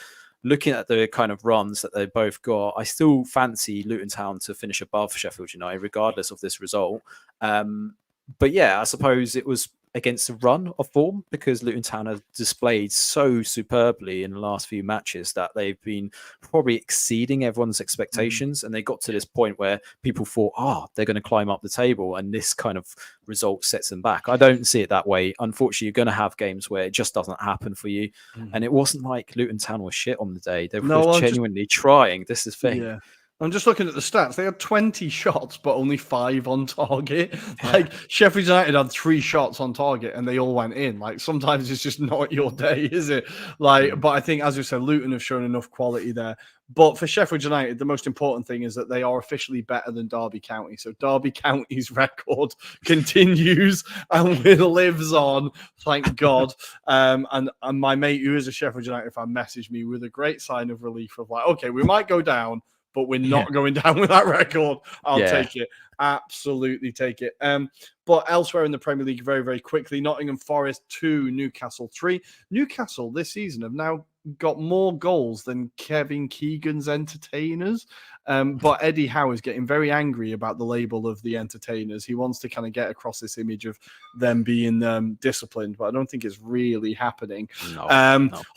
Looking at the kind of runs that they both got, I still fancy Luton Town to finish above Sheffield United, regardless of this result. But yeah, I suppose it was against a run of form, because Luton Town have displayed so superbly in the last few matches that they've been probably exceeding everyone's expectations. And they got to this point where people thought, they're going to climb up the table, and this kind of result sets them back. I don't see it that way. Unfortunately, you're going to have games where it just doesn't happen for you. And it wasn't like Luton Town was shit on the day. They were genuinely trying. This is the thing. Yeah. I'm just looking at the stats. They had 20 shots, but only 5 on target. Like, Sheffield United had 3 shots on target, and they all went in. Like, sometimes it's just not your day, is it? Like, but I think, as you said, Luton have shown enough quality there. But for Sheffield United, the most important thing is that they are officially better than Derby County. So Derby County's record continues and lives on, thank God. And my mate, who is a Sheffield United fan, messaged me with a great sign of relief of like, okay, we might go down, but we're not going down with that record. I'll take it. Absolutely take it. But elsewhere in the Premier League, very, very quickly, Nottingham Forest 2, Newcastle 3. Newcastle this season have now got more goals than Kevin Keegan's entertainers. But Eddie Howe is getting very angry about the label of the entertainers. He wants to kind of get across this image of them being disciplined, but I don't think it's really happening. No.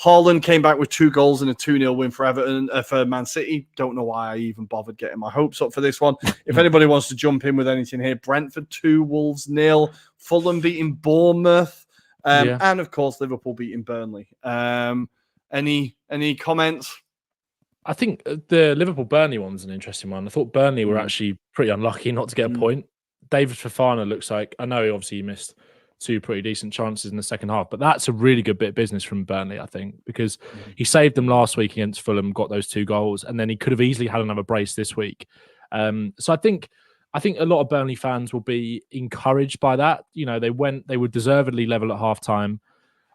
Haaland came back with 2 goals and a 2-0 win for Everton, for Man City. Don't know why I even bothered getting my hopes up for this one. If anybody wants to jump in with anything here, Brentford 2, Wolves 0, Fulham beating Bournemouth, and of course Liverpool beating Burnley. Any comments? I think the Liverpool-Burnley one's an interesting one. I thought Burnley were actually pretty unlucky not to get a point. David Fofana looks like, I know obviously he missed 2 pretty decent chances in the second half, but that's a really good bit of business from Burnley, I think, because he saved them last week against Fulham, got those 2 goals, and then he could have easily had another brace this week. So I think a lot of Burnley fans will be encouraged by that. You know, they were deservedly level at half-time.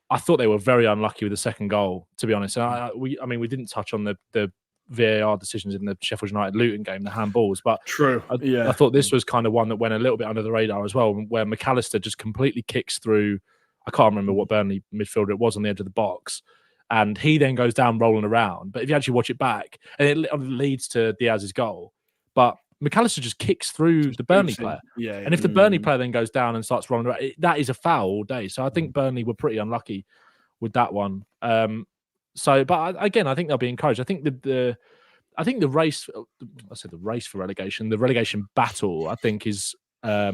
I thought they were very unlucky with the second goal, to be honest. We didn't touch on the VAR decisions in the Sheffield United-Luton game, the handballs, but I thought this was kind of one that went a little bit under the radar as well, where McAllister just completely kicks through. I can't remember what Burnley midfielder it was on the edge of the box, and he then goes down rolling around. But if you actually watch it back, and it leads to Diaz's goal, but McAllister just kicks through the Burnley player. Yeah, and if the Burnley player then goes down and starts rolling around, that is a foul all day. So I think Burnley were pretty unlucky with that one. But again, I think they'll be encouraged. I think the race, I said the race for relegation, the relegation battle, I think is, I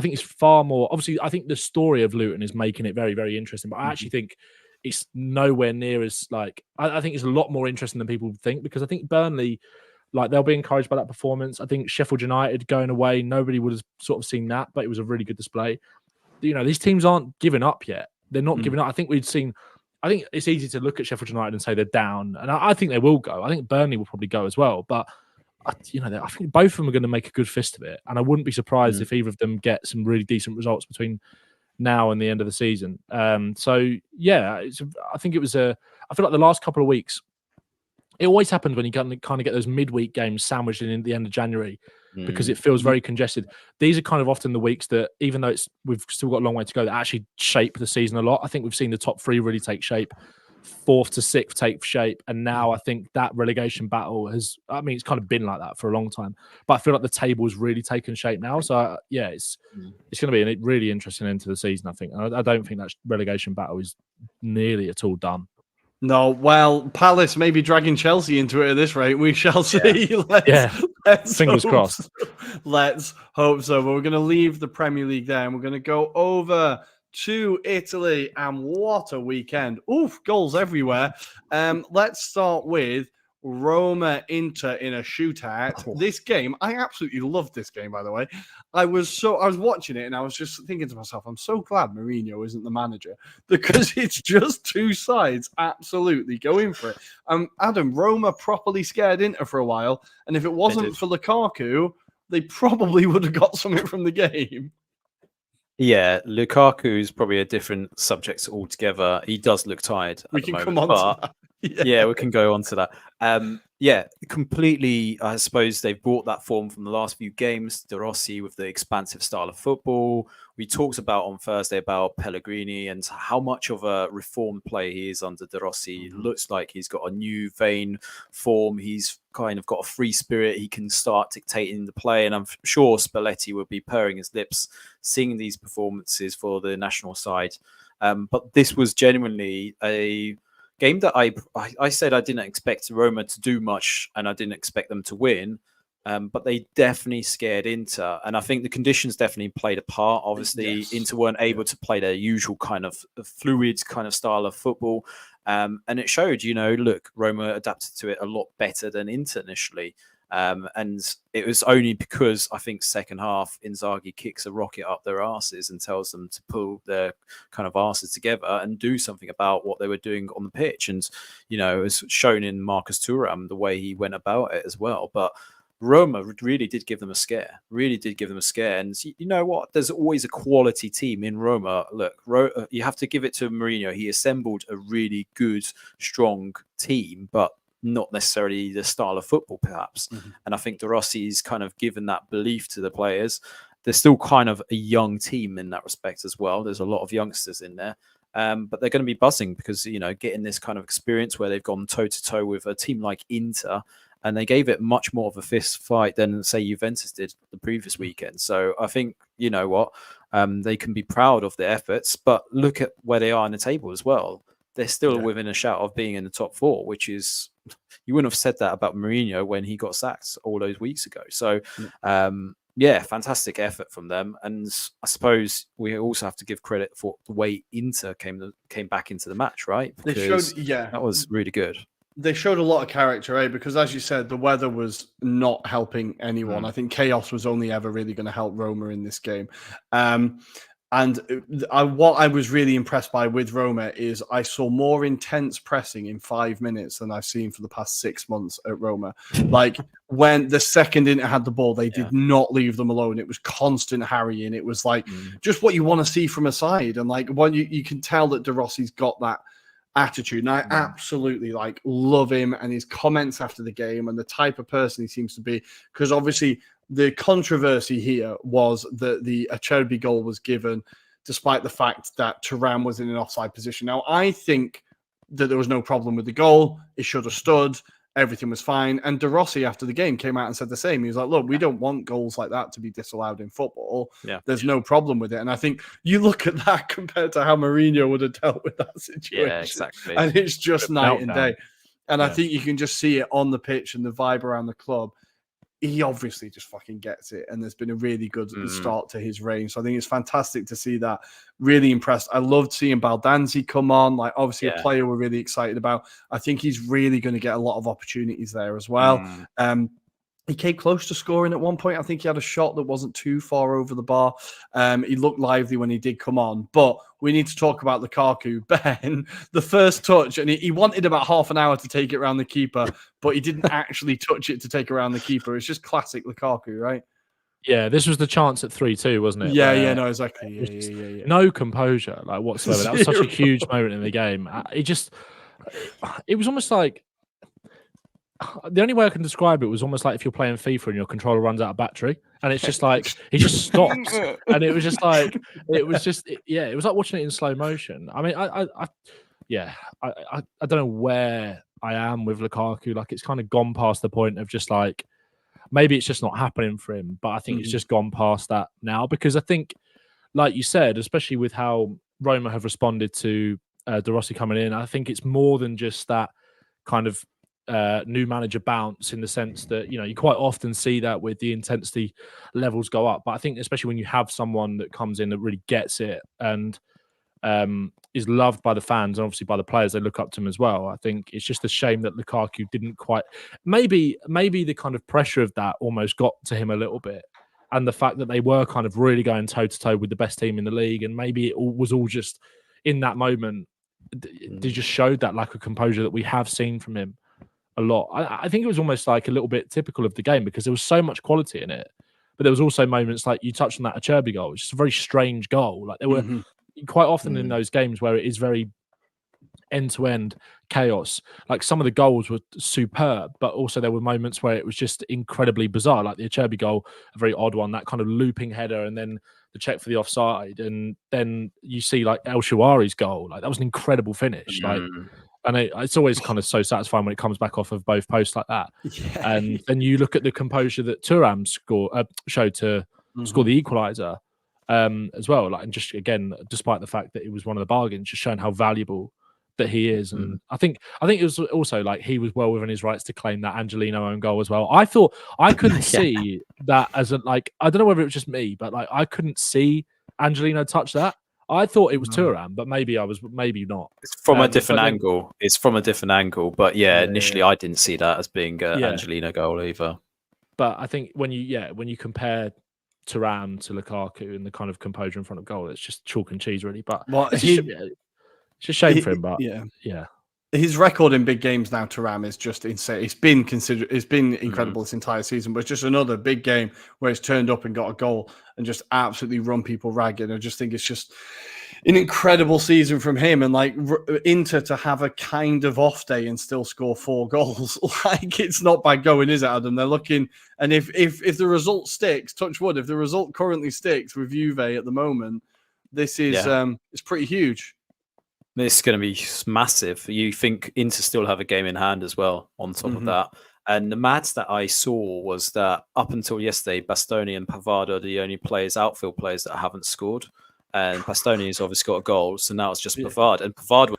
think it's far more, obviously, I think the story of Luton is making it very, very interesting, but I actually think it's nowhere near as I think it's a lot more interesting than people think, because I think Burnley, they'll be encouraged by that performance. I think Sheffield United going away, nobody would have sort of seen that, but it was a really good display. These teams aren't giving up yet. They're not giving up. I think it's easy to look at Sheffield United and say they're down, and I think they will go. I think Burnley will probably go as well, but I think both of them are going to make a good fist of it, and I wouldn't be surprised if either of them get some really decent results between now and the end of the season. So yeah, I think it was I feel like the last couple of weeks, it always happens when you kind of get those midweek games sandwiched in the end of January, because it feels very congested. These are kind of often the weeks that, even though we've still got a long way to go, that actually shape the season a lot. I think we've seen the top three really take shape, 4th to 6th take shape, and now I think that relegation battle it's kind of been like that for a long time, but I feel like the table's really taken shape now. So it's going to be a really interesting end to the season, I think. I don't think that relegation battle is nearly at all done. No, well, Palace may be dragging Chelsea into it at this rate. We shall see. Let's fingers crossed. Let's hope so. But we're going to leave the Premier League there, and we're going to go over to Italy. And what a weekend. Oof, goals everywhere. Let's start with Roma Inter in a shootout. This game, I absolutely loved this game, by the way. I was watching it and I was just thinking to myself, I'm so glad Mourinho isn't the manager, because it's just two sides absolutely going for it. Adam, Roma properly scared Inter for a while, and if it wasn't for Lukaku, they probably would have got something from the game. Yeah, Lukaku is probably a different subject altogether. He does look tired. We can come on to that. Yeah, we can go on to that. Completely. I suppose they've brought that form from the last few games. De Rossi with the expansive style of football. We talked about on Thursday about Pellegrini and how much of a reformed player he is under De Rossi. It looks like he's got a new vein form. He's kind of got a free spirit. He can start dictating the play, and I'm sure Spalletti will be purring his lips seeing these performances for the national side. But this was genuinely a game that I said I didn't expect Roma to do much, and I didn't expect them to win. But they definitely scared Inter. And I think the conditions definitely played a part. Obviously, Inter weren't able to play their usual kind of fluid kind of style of football. And it showed, look, Roma adapted to it a lot better than Inter initially. And it was only because I think second half Inzaghi kicks a rocket up their asses and tells them to pull their kind of asses together and do something about what they were doing on the pitch. And, it was shown in Marcus Thuram, the way he went about it as well. But Roma really did give them a scare, And you know what? There's always a quality team in Roma. Look, you have to give it to Mourinho. He assembled a really good, strong team, but not necessarily the style of football, perhaps. And I think De Rossi's kind of given that belief to the players. They're still kind of a young team in that respect as well. There's a lot of youngsters in there. But they're going to be buzzing because, getting this kind of experience where they've gone toe-to-toe with a team like Inter, and they gave it much more of a fist fight than, say, Juventus did the previous weekend. So I think, they can be proud of their efforts, but look at where they are in the table as well. They're still within a shout of being in the top four, which is, you wouldn't have said that about Mourinho when he got sacked all those weeks ago. So, fantastic effort from them. And I suppose we also have to give credit for the way Inter came back into the match, right? Because that was really good. They showed a lot of character, Because as you said, the weather was not helping anyone. I think chaos was only ever really going to help Roma in this game. And what I was really impressed by with Roma is I saw more intense pressing in 5 minutes than I've seen for the past 6 months at Roma. Like when the second Inter had the ball, they did not leave them alone. It was constant harrying. It was like just what you want to see from a side. And like when you can tell that De Rossi's got that attitude. And I absolutely love him and his comments after the game and the type of person he seems to be. Because obviously the controversy here was that the Acerbi goal was given despite the fact that Thuram was in an offside position. Now, I think that there was no problem with the goal. It should have stood. Everything was fine. And De Rossi, after the game, came out and said the same. He was like, look, we don't want goals like that to be disallowed in football. Yeah. There's no problem with it. And I think you look at that compared to how Mourinho would have dealt with that situation. Yeah, exactly. And it's just night and day. And I Yeah. think you can just see it on the pitch and the vibe around the club. He obviously just fucking gets it. And there's been a really good start to his reign. So I think it's fantastic to see that. Really impressed. I loved seeing Baldanzi come on. Like, obviously, a player we're really excited about. I think he's really going to get a lot of opportunities there as well. He came close to scoring at one point. I think he had a shot that wasn't too far over the bar. He looked lively when he did come on. But we need to talk about Lukaku. Ben, the first touch, and he wanted about half an hour to take it around the keeper, but he didn't actually touch it to take around the keeper. It's just classic Lukaku, right? Yeah, this was the chance at 3-2, wasn't it? Yeah, no, exactly. Yeah. No composure, like whatsoever. That was such a huge moment in the game. It was almost like, the only way I can describe it was almost like if you're playing FIFA and your controller runs out of battery, and it's just like he just stops, and it was just like it was like watching it in slow motion. I mean, I don't know where I am with Lukaku. Like, it's kind of gone past the point of just like, maybe it's just not happening for him, but I think it's just gone past that now, because I think, like you said, especially with how Roma have responded to De Rossi coming in, I think it's more than just that kind of new manager bounce, in the sense that, you quite often see that with the intensity levels go up. But I think especially when you have someone that comes in that really gets it and is loved by the fans and obviously by the players, they look up to him as well. I think it's just a shame that Lukaku didn't quite, maybe the kind of pressure of that almost got to him a little bit, and the fact that they were kind of really going toe to toe with the best team in the league, and maybe it was all just in that moment, they just showed that lack of composure that we have seen from him a lot. I think it was almost like a little bit typical of the game, because there was so much quality in it, but there was also moments like you touched on that Acerbi goal, which is a very strange goal. Like, there were quite often in those games where it is very end-to-end chaos. Like, some of the goals were superb, but also there were moments where it was just incredibly bizarre, like the Acerbi goal, a very odd one, that kind of looping header, and then the check for the offside, and then you see like El Shawari's goal. Like, that was an incredible finish. Like, and it's always kind of so satisfying when it comes back off of both posts like that. Yeah. And then you look at the composure that Thuram showed to score the equaliser as well. Like, and just again, despite the fact that it was one of the bargains, just showing how valuable that he is. And I think it was also like he was well within his rights to claim that Angelino own goal as well. I thought I couldn't see that as a, like, I don't know whether it was just me, but like I couldn't see Angelino touch that. I thought it was Thuram, but maybe not. It's from a different angle. It's from a different angle. But initially I didn't see that as being an Angelino goal either. But I think when you compare Thuram to Lukaku and the kind of composure in front of goal, it's just chalk and cheese, really. But it's a shame for him. But his record in big games now, Thuram, is just insane. It's been incredible this entire season, but it's just another big game where he's turned up and got a goal and just absolutely run people ragged. I just think it's just an incredible season from him. And like Inter to have a kind of off day and still score 4 goals, like, it's not bad going, is it, Adam? They're looking, and if the result sticks, touch wood, if the result currently sticks with Juve at the moment, this is it's pretty huge. This is going to be massive. You think Inter still have a game in hand as well on top of that. And the maths that I saw was that up until yesterday, Bastoni and Pavard are the only outfield players that haven't scored. And Bastoni has obviously got a goal, so now it's just Pavard. And Pavard was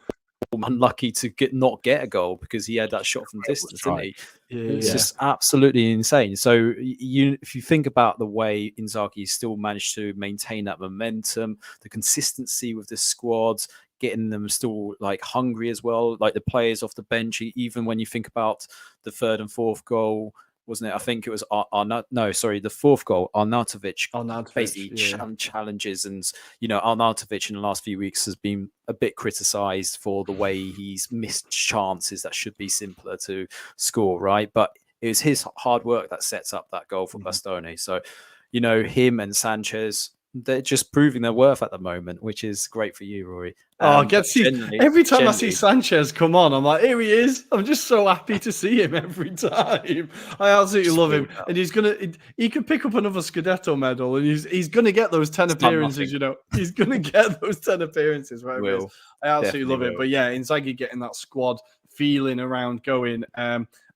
unlucky to not get a goal because he had that shot from distance, didn't he? It's just absolutely insane. So if you think about the way Inzaghi still managed to maintain that momentum, the consistency with the squad, getting them still like hungry as well, like the players off the bench, even when you think about the third and fourth goal, wasn't it? I think it was the fourth goal, Arnautovic basically challenges, and Arnautovic in the last few weeks has been a bit criticised for the way he's missed chances that should be simpler to score, right? But it was his hard work that sets up that goal for Bastoni. So, him and Sanchez, they're just proving their worth at the moment, which is great for you, Rory. I get to see every time I see generally, Sanchez come on, I'm like, here he is. I'm just so happy to see him every time. I absolutely love him, and he could pick up another Scudetto medal, and he's gonna get those 10 appearances. You know, he's gonna get those 10 appearances. Whatever it is. I absolutely love it. But yeah, Inzaghi getting that squad feeling around, going.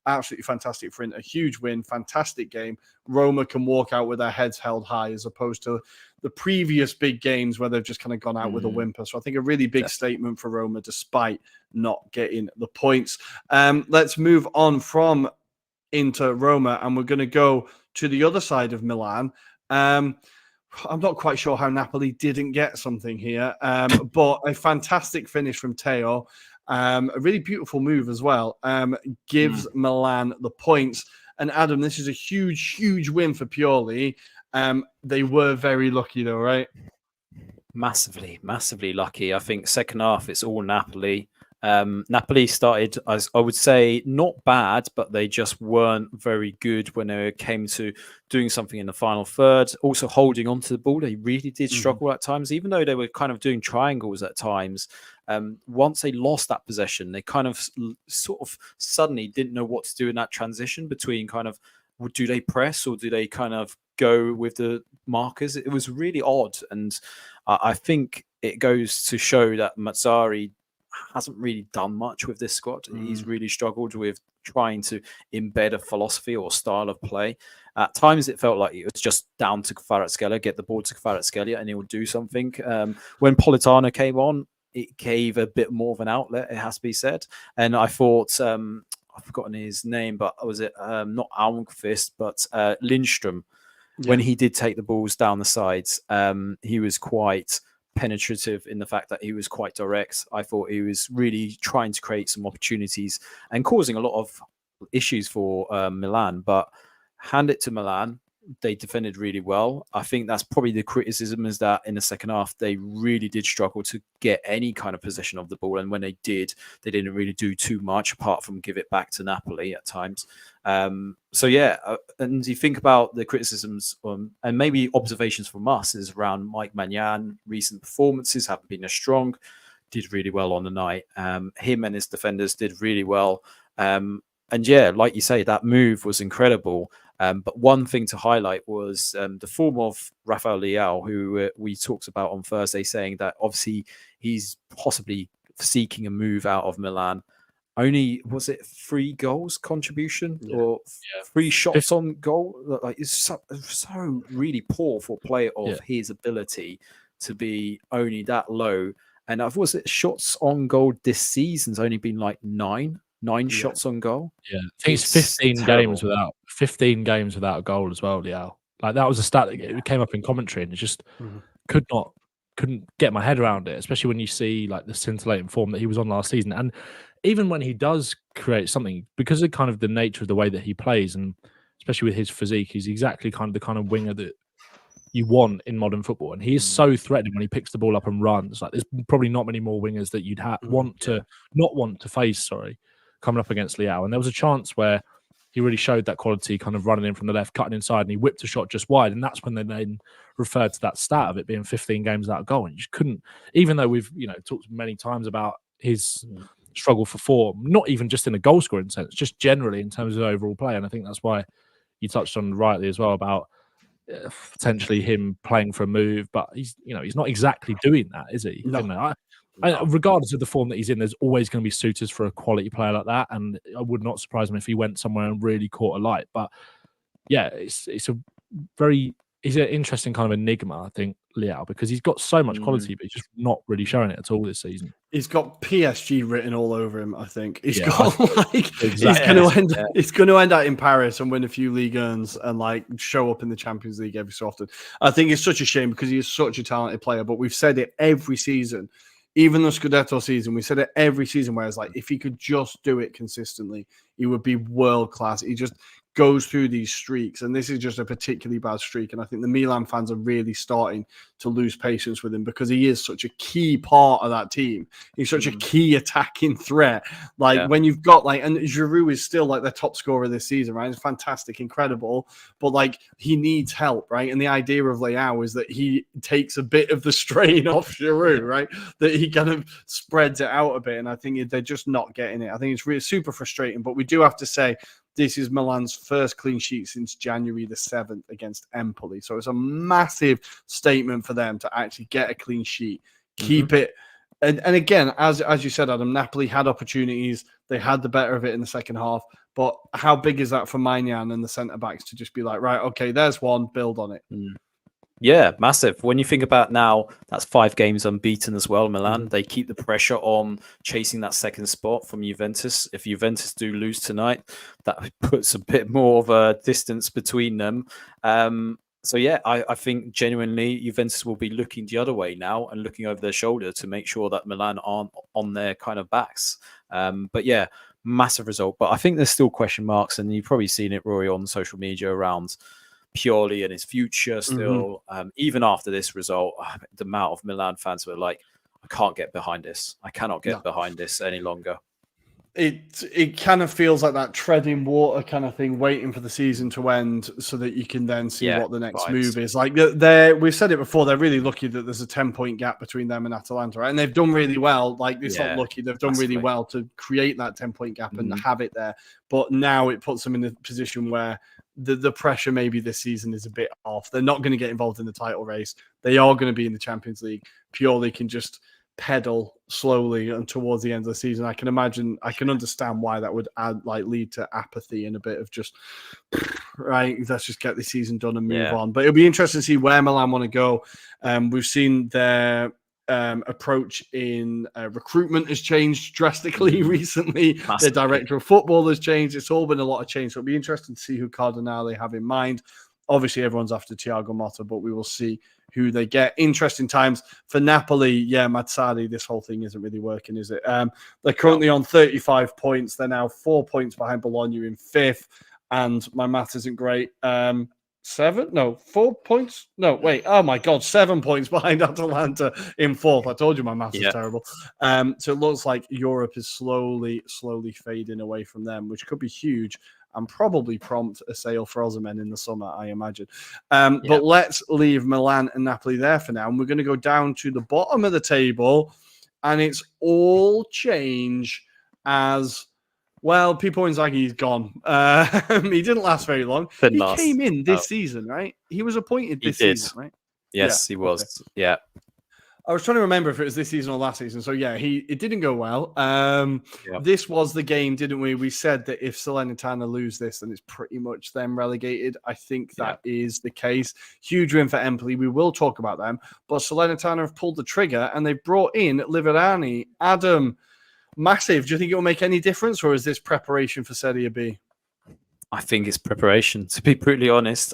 Absolutely fantastic for him. A huge win, fantastic game. Roma can walk out with their heads held high as opposed to the previous big games where they've just kind of gone out with a whimper. So I think a really big statement for Roma despite not getting the points. Let's move on from Inter Roma, and we're going to go to the other side of Milan. I'm not quite sure how Napoli didn't get something here, but a fantastic finish from Teo. A really beautiful move as well. Gives Milan the points. And Adam, this is a huge, huge win for Pioli. They were very lucky though, right? Massively, massively lucky. I think second half, it's all Napoli. Napoli started, as I would say, not bad, but they just weren't very good when it came to doing something in the final third. Also holding on to the ball, they really did struggle at times, even though they were kind of doing triangles at times. Once they lost that possession, they kind of sort of suddenly didn't know what to do in that transition between kind of, do they press or do they kind of go with the markers? It was really odd. And I think it goes to show that Mazzarri hasn't really done much with this squad. He's really struggled with trying to embed a philosophy or style of play. At times, it felt like it was just down to Kvaratskhelia, get the ball to Kvaratskhelia, and he would do something. When Politano came on, it gave a bit more of an outlet, it has to be said. And I thought, I've forgotten his name, but was it not Almqvist, but Lindstrom? Yeah. When he did take the balls down the sides, he was quite penetrative in the fact that he was quite direct. I thought he was really trying to create some opportunities and causing a lot of issues for Milan. But hand it to Milan, they defended really well. I think that's probably the criticism, is that in the second half, they really did struggle to get any kind of possession of the ball. And when they did, they didn't really do too much apart from give it back to Napoli at times. So yeah, and you think about the criticisms and maybe observations from us is around Mike Maignan. Recent performances haven't been as strong. Did really well on the night. Him and his defenders did really well. And yeah, like you say, that move was incredible. But one thing to highlight was the form of Rafael Leao, who we talked about on Thursday, saying that obviously he's possibly seeking a move out of Milan. Only, was it 3 goals contribution or 3 shots on goal? Like, it's so really poor for a player of his ability to be only that low. And was it shots on goal this season's only been like 9 shots on goal? Yeah, I think it's 15 games without a goal as well, Leao. Like, that was a stat that came up in commentary, and it just couldn't get my head around it, especially when you see like the scintillating form that he was on last season. And even when he does create something, because of kind of the nature of the way that he plays, and especially with his physique, he's exactly the kind of winger that you want in modern football. And he is so threatening when he picks the ball up and runs. Like, there's probably not many more wingers that you'd not want to face, coming up against Leao. And there was a chance where he really showed that quality, kind of running in from the left, cutting inside, and he whipped a shot just wide. And that's when they then referred to that stat of it being 15 games without a goal. And you just couldn't, even though we've talked many times about his struggle for form, not even just in a goal scoring sense, just generally in terms of overall play. And I think that's why you touched on rightly as well about potentially him playing for a move, but he's not exactly doing that, is he? No. Regardless of the form that he's in, there's always going to be suitors for a quality player like that, and I would not surprise him if he went somewhere and really caught a light. But yeah, he's an interesting kind of enigma, I think, Leao, because he's got so much quality, but he's just not really showing it at all this season. He's got PSG written all over him, I think. He's got he's going to end out in Paris and win a few Ligue 1s and like show up in the Champions League every so often. I think it's such a shame because he is such a talented player, but we've said it every season. Even the Scudetto season, we said it every season, where it's like, if he could just do it consistently, he would be world class. He just goes through these streaks, and this is just a particularly bad streak. And I think the Milan fans are really starting to lose patience with him because he is such a key part of that team. He's such a key attacking threat. Like when you've got and Giroud is still like the top scorer this season, right? It's fantastic, incredible, but like he needs help, right? And the idea of Leao is that he takes a bit of the strain off Giroud, right? That he kind of spreads it out a bit, and I think they're just not getting it. I think it's really super frustrating, but we do have to say this is Milan's first clean sheet since January the 7th against Empoli. So it's a massive statement for them to actually get a clean sheet, keep it. And again, as you said, Adam, Napoli had opportunities. They had the better of it in the second half. But how big is that for Maignan and the centre-backs to just be like, right, okay, there's one, build on it. Yeah, massive. When you think about now, that's 5 games unbeaten as well, Milan. They keep the pressure on chasing that second spot from Juventus. If Juventus do lose tonight, that puts a bit more of a distance between them. So yeah, I think genuinely Juventus will be looking the other way now and looking over their shoulder to make sure that Milan aren't on their kind of backs. But yeah, massive result. But I think there's still question marks, and you've probably seen it, Rory, on social media around Pioli and his future still. Even after this result, the amount of Milan fans were like, I can't get behind this. I cannot get behind this any longer. It kind of feels like that treading water kind of thing, waiting for the season to end so that you can then see what the next move is. Like we've said it before, they're really lucky that there's a 10-point gap between them and Atalanta, right? And they've done really well. Like it's not lucky, they've done really well to create that 10-point gap and have it there. But now it puts them in a position where the pressure maybe this season is a bit off. They're not going to get involved in the title race. They are going to be in the Champions League. Pioli can just pedal slowly and towards the end of the season. I can understand why that would lead to apathy and a bit of just right, let's just get the season done and move on. But it'll be interesting to see where Milan want to go. We've seen their approach in recruitment has changed drastically recently. Their director of football has changed. It's all been a lot of change. So it'll be interesting to see who Cardinale have in mind. Obviously, everyone's after Thiago Motta, but we will see who they get. Interesting times for Napoli. Mazzarri, this whole thing isn't really working, is it? They're currently on 35 points. They're now 4 points behind Bologna in 5th. And my math isn't great. 4 points. No, wait. Oh my God, 7 points behind Atalanta in 4th. I told you my math is terrible. So it looks like Europe is slowly fading away from them, which could be huge and probably prompt a sale for Osimhen in the summer, I imagine. But let's leave Milan and Napoli there for now. And we're going to go down to the bottom of the table. And it's all change as, well, Pippo Inzaghi is gone. He didn't last very long. Came in this season, right? He was appointed this season, right? Yes, he was. Okay. Yeah. I was trying to remember if it was this season or last season. So yeah, it didn't go well. This was the game, didn't we? We said that if Salernitana lose this, then it's pretty much them relegated. I think that is the case. Huge win for Empoli. We will talk about them. But Salernitana have pulled the trigger and they've brought in Liverani. Adam, massive. Do you think it will make any difference, or is this preparation for Serie B? I think it's preparation, to be brutally honest.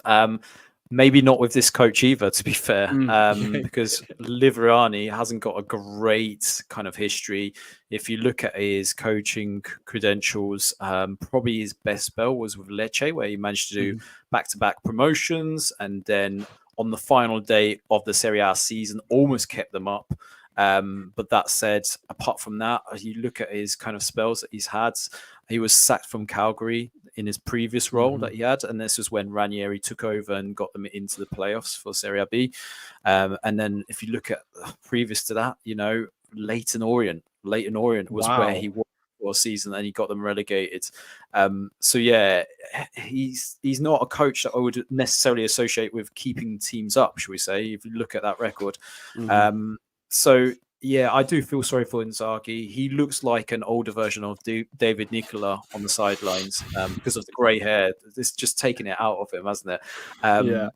Maybe not with this coach either, to be fair, because Liverani hasn't got a great kind of history. If you look at his coaching credentials, probably his best spell was with Lecce, where he managed to do back-to-back promotions, and then on the final day of the Serie A season, almost kept them up. But that said, apart from that, you look at his kind of spells that he's had. He was sacked from Calgary in his previous role that he had, and this was when Ranieri took over and got them into the playoffs for Serie B. And then if you look at previous to that, Leyton Orient was where he was for a season, and he got them relegated. So yeah, he's not a coach that I would necessarily associate with keeping teams up, shall we say, if you look at that record. So yeah, I do feel sorry for Inzaghi. He looks like an older version of David Nicola on the sidelines because of the grey hair. It's just taken it out of him, hasn't it? And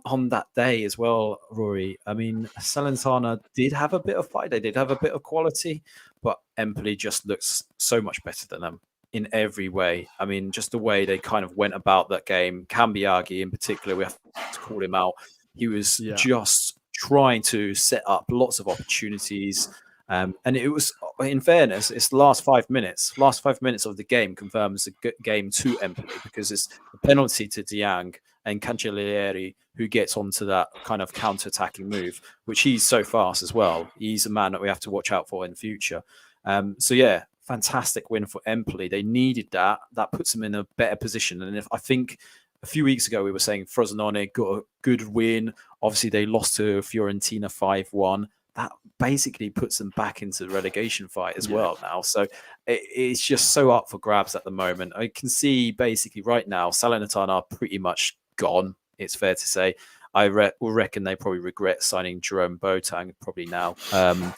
on that day as well, Rory, I mean, Salernitana did have a bit of fight. They did have a bit of quality, but Empoli just looks so much better than them in every way. I mean, just the way they kind of went about that game. Cambiaghi in particular, we have to call him out. He was just trying to set up lots of opportunities. And it was, in fairness, it's the last 5 minutes. Last 5 minutes of the game confirms the game to Empoli, because it's the penalty to Diang and Cancellieri who gets onto that kind of counter-attacking move, which he's so fast as well. He's a man that we have to watch out for in the future. So yeah, fantastic win for Empoli. They needed that. That puts them in a better position. And I think a few weeks ago we were saying Frosinone got a good win. Obviously they lost to Fiorentina 5-1. That basically puts them back into the relegation fight as well now. So it's just so up for grabs at the moment. I can see basically right now Salernitana are pretty much gone, it's fair to say. I reckon they probably regret signing Jerome Boateng probably now. And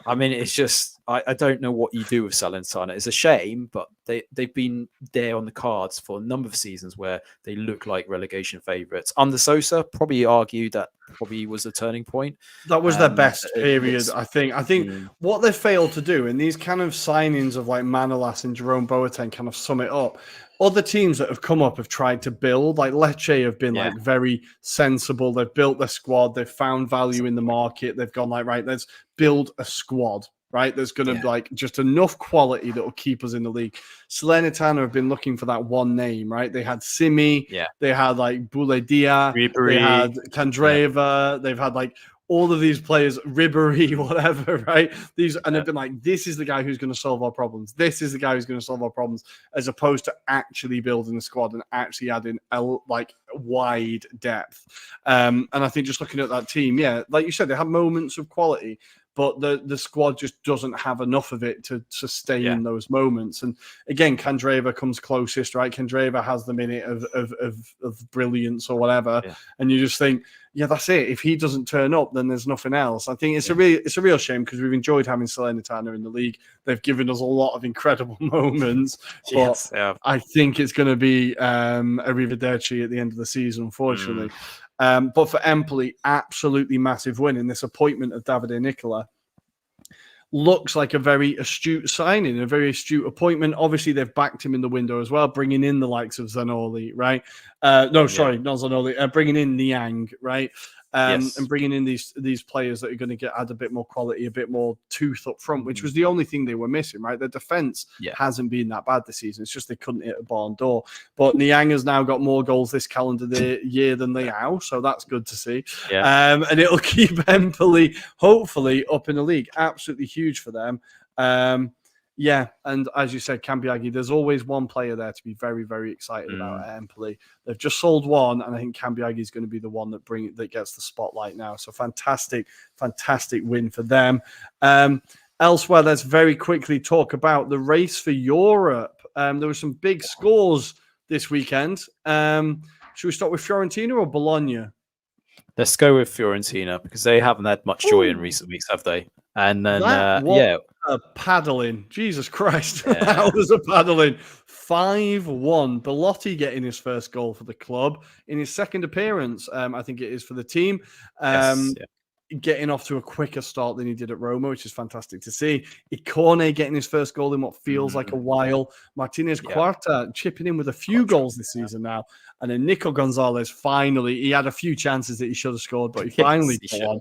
I mean, it's just, I don't know what you do with Salernitana. It's a shame, but they've been there on the cards for a number of seasons where they look like relegation favourites. Under Sosa, probably argue that probably was a turning point. That was their best period, I think. I think what they failed to do in these kind of signings of like Manolas and Jerome Boateng kind of sum it up. Other teams that have come up have tried to build, like Lecce have been like very sensible. They've built their squad. They've found value in the market. They've gone like, right, let's build a squad, right? There's going to be like just enough quality that will keep us in the league. Salernitana have been looking for that one name, right? They had Simi. They had like Buledia. They had Candreva. They've had like all of these players, Ribery, whatever, right? And they've been like, this is the guy who's going to solve our problems. This is the guy who's going to solve our problems, as opposed to actually building the squad and actually adding like wide depth. And I think just looking at that team, like you said, they have moments of quality, but the squad just doesn't have enough of it to sustain those moments. And again, Candreva comes closest, right? Candreva has the minute of brilliance or whatever, and you just think, yeah, that's it. If he doesn't turn up, then there's nothing else. I think it's a real shame, because we've enjoyed having Salernitana in the league. They've given us a lot of incredible moments, but I think it's going to be a arrivederci at the end of the season, unfortunately. But for Empoli, absolutely massive win in this appointment of Davide Nicola. Looks like a very astute signing, a very astute appointment. Obviously, they've backed him in the window as well, bringing in the likes of Zanoli, right? Not Zanoli, bringing in Niang, right? And bringing in these players that are going to add a bit more quality, a bit more tooth up front, which was the only thing they were missing, right? Their defense hasn't been that bad this season. It's just they couldn't hit a barn door. But Niang has now got more goals this calendar year than Leao, so that's good to see. And it'll keep Empoli, hopefully, up in the league. Absolutely huge for them. And as you said, Cambiaghi, there's always one player there to be very, very excited about at Empoli. They've just sold one, and I think Cambiaghi is going to be the one that gets the spotlight now. So fantastic win for them. Elsewhere, let's very quickly talk about the race for Europe. There were some big scores this weekend. Should we start with Fiorentina or Bologna? Let's go with Fiorentina, because they haven't had much joy in recent weeks, have they? And then, a paddling. Jesus Christ. That was a paddling. 5-1. Belotti getting his first goal for the club in his second appearance, I think it is, for the team. Getting off to a quicker start than he did at Roma, which is fantastic to see. Ikone getting his first goal in what feels like a while. Martinez Quarta chipping in with a few goals this season now. And then Nico Gonzalez finally, he had a few chances that he should have scored, but he finally got one.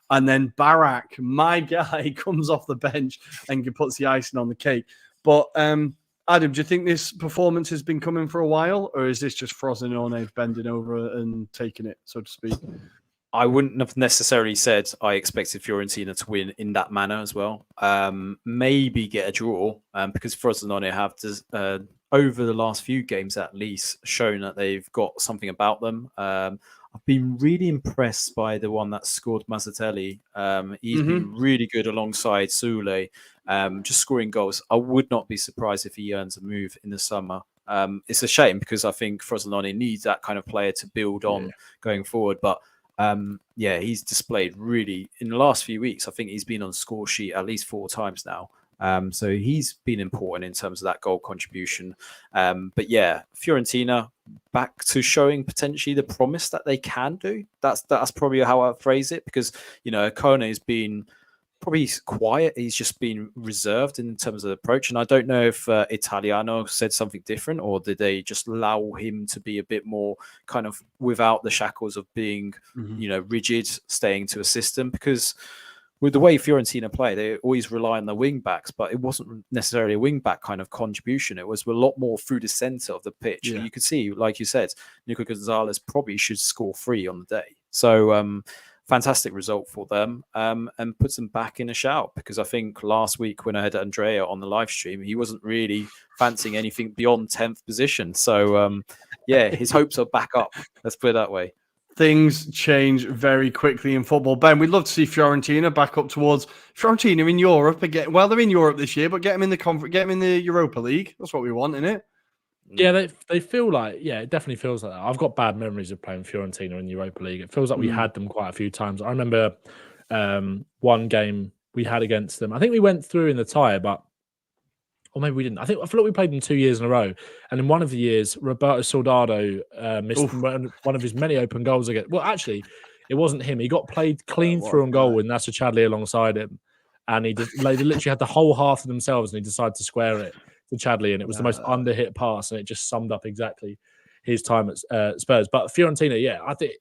And then Barak, my guy, comes off the bench and puts the icing on the cake. But Adam, do you think this performance has been coming for a while, or is this just Frosinone bending over and taking it, so to speak? I wouldn't have necessarily said I expected Fiorentina to win in that manner as well. Maybe get a draw, because Frosinone have, over the last few games at least, shown that they've got something about them. I've been really impressed by the one that scored Mazzatelli. He's been really good alongside Sule, just scoring goals. I would not be surprised if he earns a move in the summer. It's a shame, because I think Frosinone needs that kind of player to build on going forward. But he's displayed really in the last few weeks. I think he's been on score sheet at least 4 times now. So he's been important in terms of that goal contribution. But Fiorentina back to showing potentially the promise that they can do. That's probably how I phrase it, because Kone has been probably quiet. He's just been reserved in terms of the approach. And I don't know if Italiano said something different, or did they just allow him to be a bit more kind of without the shackles of being, rigid, staying to a system? Because with the way Fiorentina play, they always rely on the wing backs, but it wasn't necessarily a wing back kind of contribution. It was a lot more through the center of the pitch. Yeah. You could see, like you said, Nico Gonzalez probably should score 3 on the day. So fantastic result for them, and puts them back in a shout, because I think last week when I had Andrea on the live stream, he wasn't really fancying anything beyond 10th position. So yeah, his hopes are back up. Let's put it that way. Things change very quickly in football. Ben, we'd love to see Fiorentina back up towards Fiorentina in Europe again. Well, they're in Europe this year, but get them in the get them in the Europa League. That's what we want, isn't it? Yeah, they feel like, it definitely feels like that. I've got bad memories of playing Fiorentina in the Europa League. It feels like we had them quite a few times. I remember one game we had against them. I think we went through in the tie, or maybe we didn't. I feel like we played them 2 years in a row. And in one of the years, Roberto Soldado missed one of his many open goals again. Well, actually, it wasn't him. He got played clean through on goal with Nacer Chadli alongside him. And they literally had the whole half to themselves, and he decided to square it to Chadli. And it was the most under-hit pass, and it just summed up exactly his time at Spurs. But Fiorentina, I think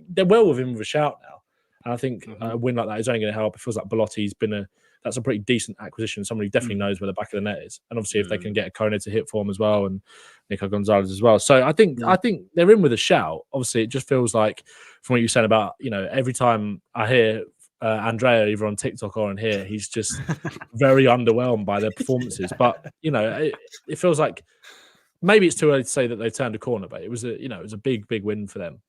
they're well within a shout now. And I think a win like that is only going to help. It feels like Belotti's been that's a pretty decent acquisition. Someone who definitely knows where the back of the net is. And obviously, if they can get a Kone to hit form as well, and Nico Gonzalez as well. So I think they're in with a shout. Obviously, it just feels like, from what you said about, every time I hear Andrea either on TikTok or on here, he's just very underwhelmed by their performances. But, it feels like maybe it's too early to say that they turned a corner, but it was a big win for them.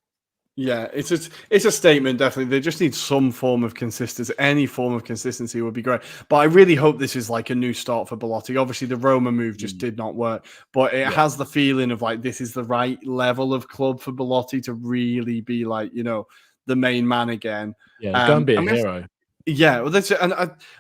Yeah, it's a statement, definitely. They just need some form of consistency. Any form of consistency would be great. But I really hope this is like a new start for Belotti. Obviously, the Roma move just did not work. But it has the feeling of like this is the right level of club for Belotti to really be like, the main man again. Yeah, go and be a hero. Yeah, well, that's it. And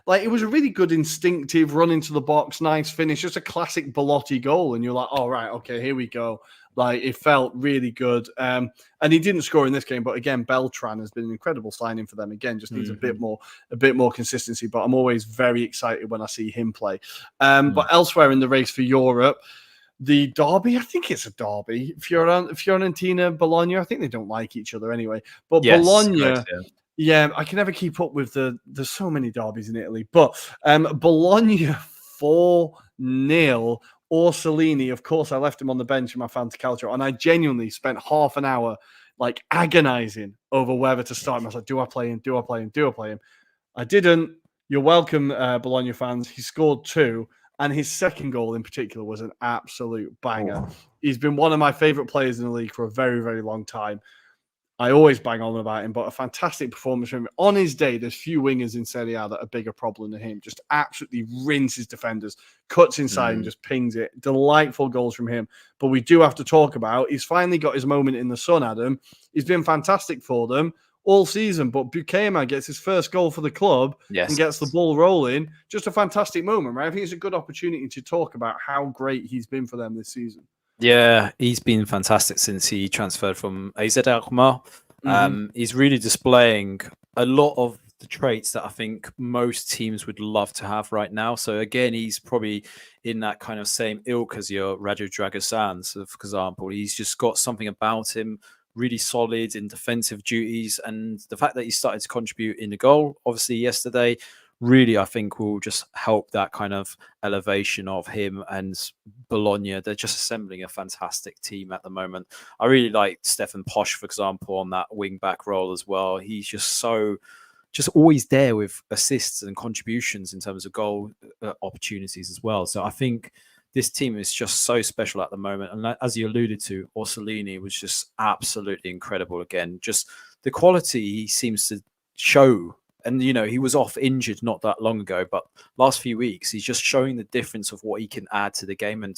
it was a really good instinctive run into the box, nice finish, just a classic Belotti goal. And you're like, oh, right, okay, here we go. Like, it felt really good. And he didn't score in this game, but again, Beltran has been an incredible signing for them. Again, just needs a bit more consistency. But I'm always very excited when I see him play. But elsewhere in the race for Europe, the derby, I think it's a derby. Fiorentina, Bologna, I think they don't like each other anyway. But yes, Bologna... Correct, yeah, I can never keep up with there's so many derbies in Italy. But Bologna 4-0. Orsolini, of course, I left him on the bench in my Fantasy Calcio, and I genuinely spent half an hour agonizing over whether to start him. I was like, do I play him? Do I play him? Do I play him? I didn't. You're welcome, Bologna fans. He scored 2, and his second goal in particular was an absolute banger. He's been one of my favorite players in the league for a very, very long time. I always bang on about him, but a fantastic performance from him. On his day, there's few wingers in Serie A that are a bigger problem than him. Just absolutely rinses defenders, cuts inside and just pings it. Delightful goals from him. But we do have to talk about, he's finally got his moment in the sun, Adam. He's been fantastic for them all season, but Bukaima gets his first goal for the club and gets the ball rolling. Just a fantastic moment, right? I think it's a good opportunity to talk about how great he's been for them this season. Yeah, he's been fantastic since he transferred from AZ Alkmaar. He's really displaying a lot of the traits that I think most teams would love to have right now. So again, he's probably in that kind of same ilk as your Radu Dragosan, for example. He's just got something about him, really solid in defensive duties. And the fact that he started to contribute in the goal, obviously yesterday, really, I think will just help that kind of elevation of him and Bologna. They're just assembling a fantastic team at the moment. I really like Stefan Posch, for example, on that wing back role as well. He's just always there with assists and contributions in terms of goal opportunities as well. So I think this team is just so special at the moment. And as you alluded to, Orsolini was just absolutely incredible again. Just the quality he seems to show. And, he was off injured not that long ago, but last few weeks, he's just showing the difference of what he can add to the game. And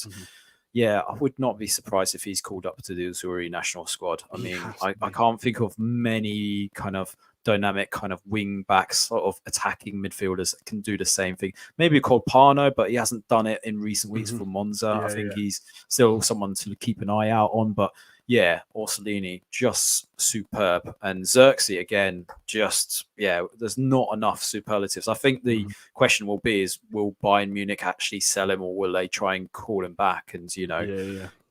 I would not be surprised if he's called up to the Azzurri national squad. I mean, I can't think of many kind of dynamic kind of wing backs, sort of attacking midfielders that can do the same thing. Maybe called Parno, but he hasn't done it in recent weeks for Monza. I think he's still someone to keep an eye out on, but yeah, Orsolini, just superb. And Xerxes, again, there's not enough superlatives. I think the question will be is, will Bayern Munich actually sell him, or will they try and call him back and,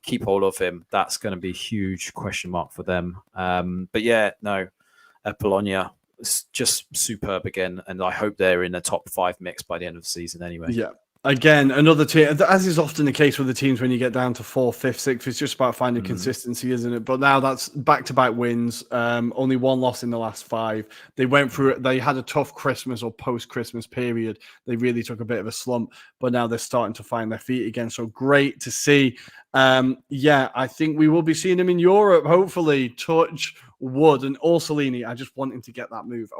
keep hold of him? That's going to be a huge question mark for them. But Bologna, it's just superb again, and I hope they're in the top 5 mix by the end of the season anyway. Yeah. Again, another team, as is often the case with the teams when you get down to 4th, 5th, 6th, it's just about finding consistency, isn't it? But now that's back-to-back wins, only 1 loss in the last 5. They went through it. They had a tough Christmas or post-Christmas period. They really took a bit of a slump, but now they're starting to find their feet again. So great to see. I think we will be seeing them in Europe, hopefully. Touch wood. And Orsolini, I just want him to get that move.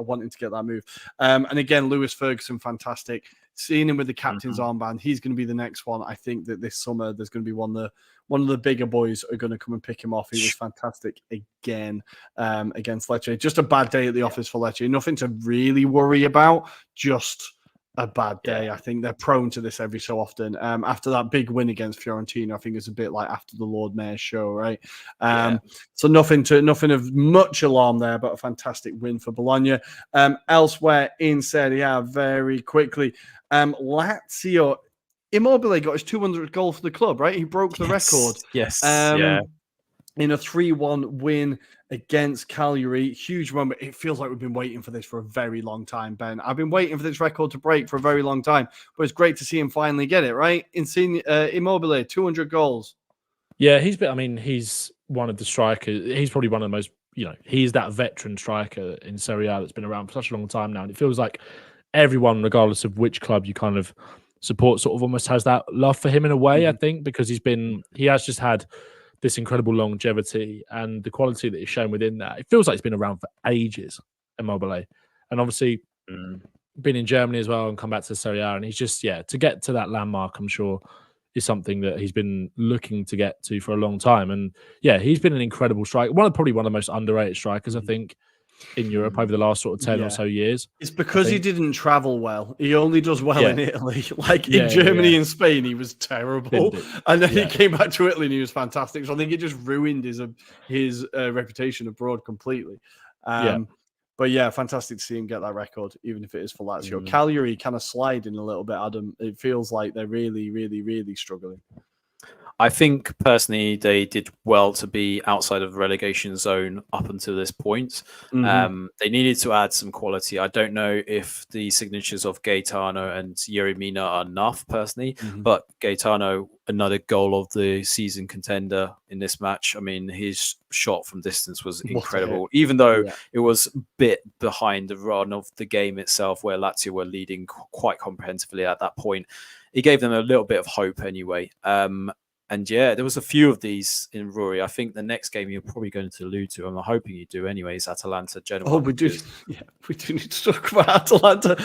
And again, Lewis Ferguson, fantastic. Seeing him with the captain's armband, he's going to be the next one. I think that this summer there's going to be one of the bigger boys are going to come and pick him off. He was fantastic again against Lecce. Just a bad day at the office for Lecce. Nothing to really worry about. Just a bad day. Yeah. I think they're prone to this every so often. After that big win against Fiorentina, I think it's a bit like after the Lord Mayor's show, right? So nothing of much alarm there, but a fantastic win for Bologna. Elsewhere in Serie A, very quickly, Lazio, Immobile got his 200th goal for the club, right? He broke the record. Yes. In a 3-1 win against Cagliari. Huge moment. It feels like we've been waiting for this for a very long time, Ben. I've been waiting for this record to break for a very long time, but it's great to see him finally get it, right? Immobile, 200 goals. Yeah, he's one of the strikers. He's probably one of the most, he's that veteran striker in Serie A that's been around for such a long time now. And it feels like everyone, regardless of which club you kind of support, sort of almost has that love for him in a way, I think, because he has just had this incredible longevity and the quality that he's shown within that. It feels like he's been around for ages, Immobile. And obviously been in Germany as well and come back to Serie A. And he's just, to get to that landmark, I'm sure, is something that he's been looking to get to for a long time. And he's been an incredible striker. Probably one of the most underrated strikers, I think, in Europe over the last sort of 10 or so years. It's because he didn't travel well. He only does well in Italy. Like in Germany and Spain, he was terrible. And then he came back to Italy and he was fantastic. So I think it just ruined his reputation abroad completely. But fantastic to see him get that record, even if it is for Lazio. Cagliari kind of sliding a little bit, Adam. It feels like they're really, really, really struggling. I think personally they did well to be outside of the relegation zone up until this point. They needed to add some quality. I don't know if the signatures of Gaetano and Yeremina are enough personally, but Gaetano, another goal of the season contender in this match. I mean, his shot from distance was incredible, even though it was a bit behind the run of the game itself where Lazio were leading quite comprehensively at that point. It gave them a little bit of hope anyway. And there was a few of these in Rory. I think the next game you're probably going to allude to, I'm hoping you do anyways, Atalanta, Genoa. Oh, we do. Yeah, we do need to talk about Atalanta.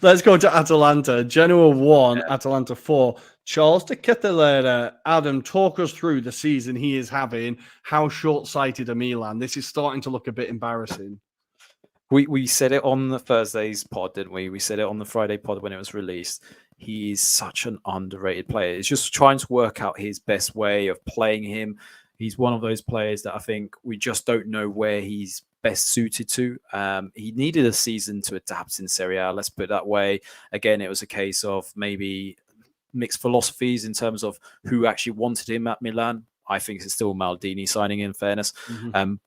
Let's go to Atalanta. Genoa 1, Atalanta 4. Charles De Ketelare. Adam, talk us through the season he is having. How short-sighted are Milan? This is starting to look a bit embarrassing. We said it on the Thursday's pod, didn't we? We said it on the Friday pod when it was released. He's such an underrated player. It's just trying to work out his best way of playing him. He's one of those players that I think we just don't know where he's best suited to. He needed a season to adapt in Serie A, let's put it that way. Again, it was a case of maybe mixed philosophies in terms of who actually wanted him at Milan. I think it's still Maldini signing, in fairness.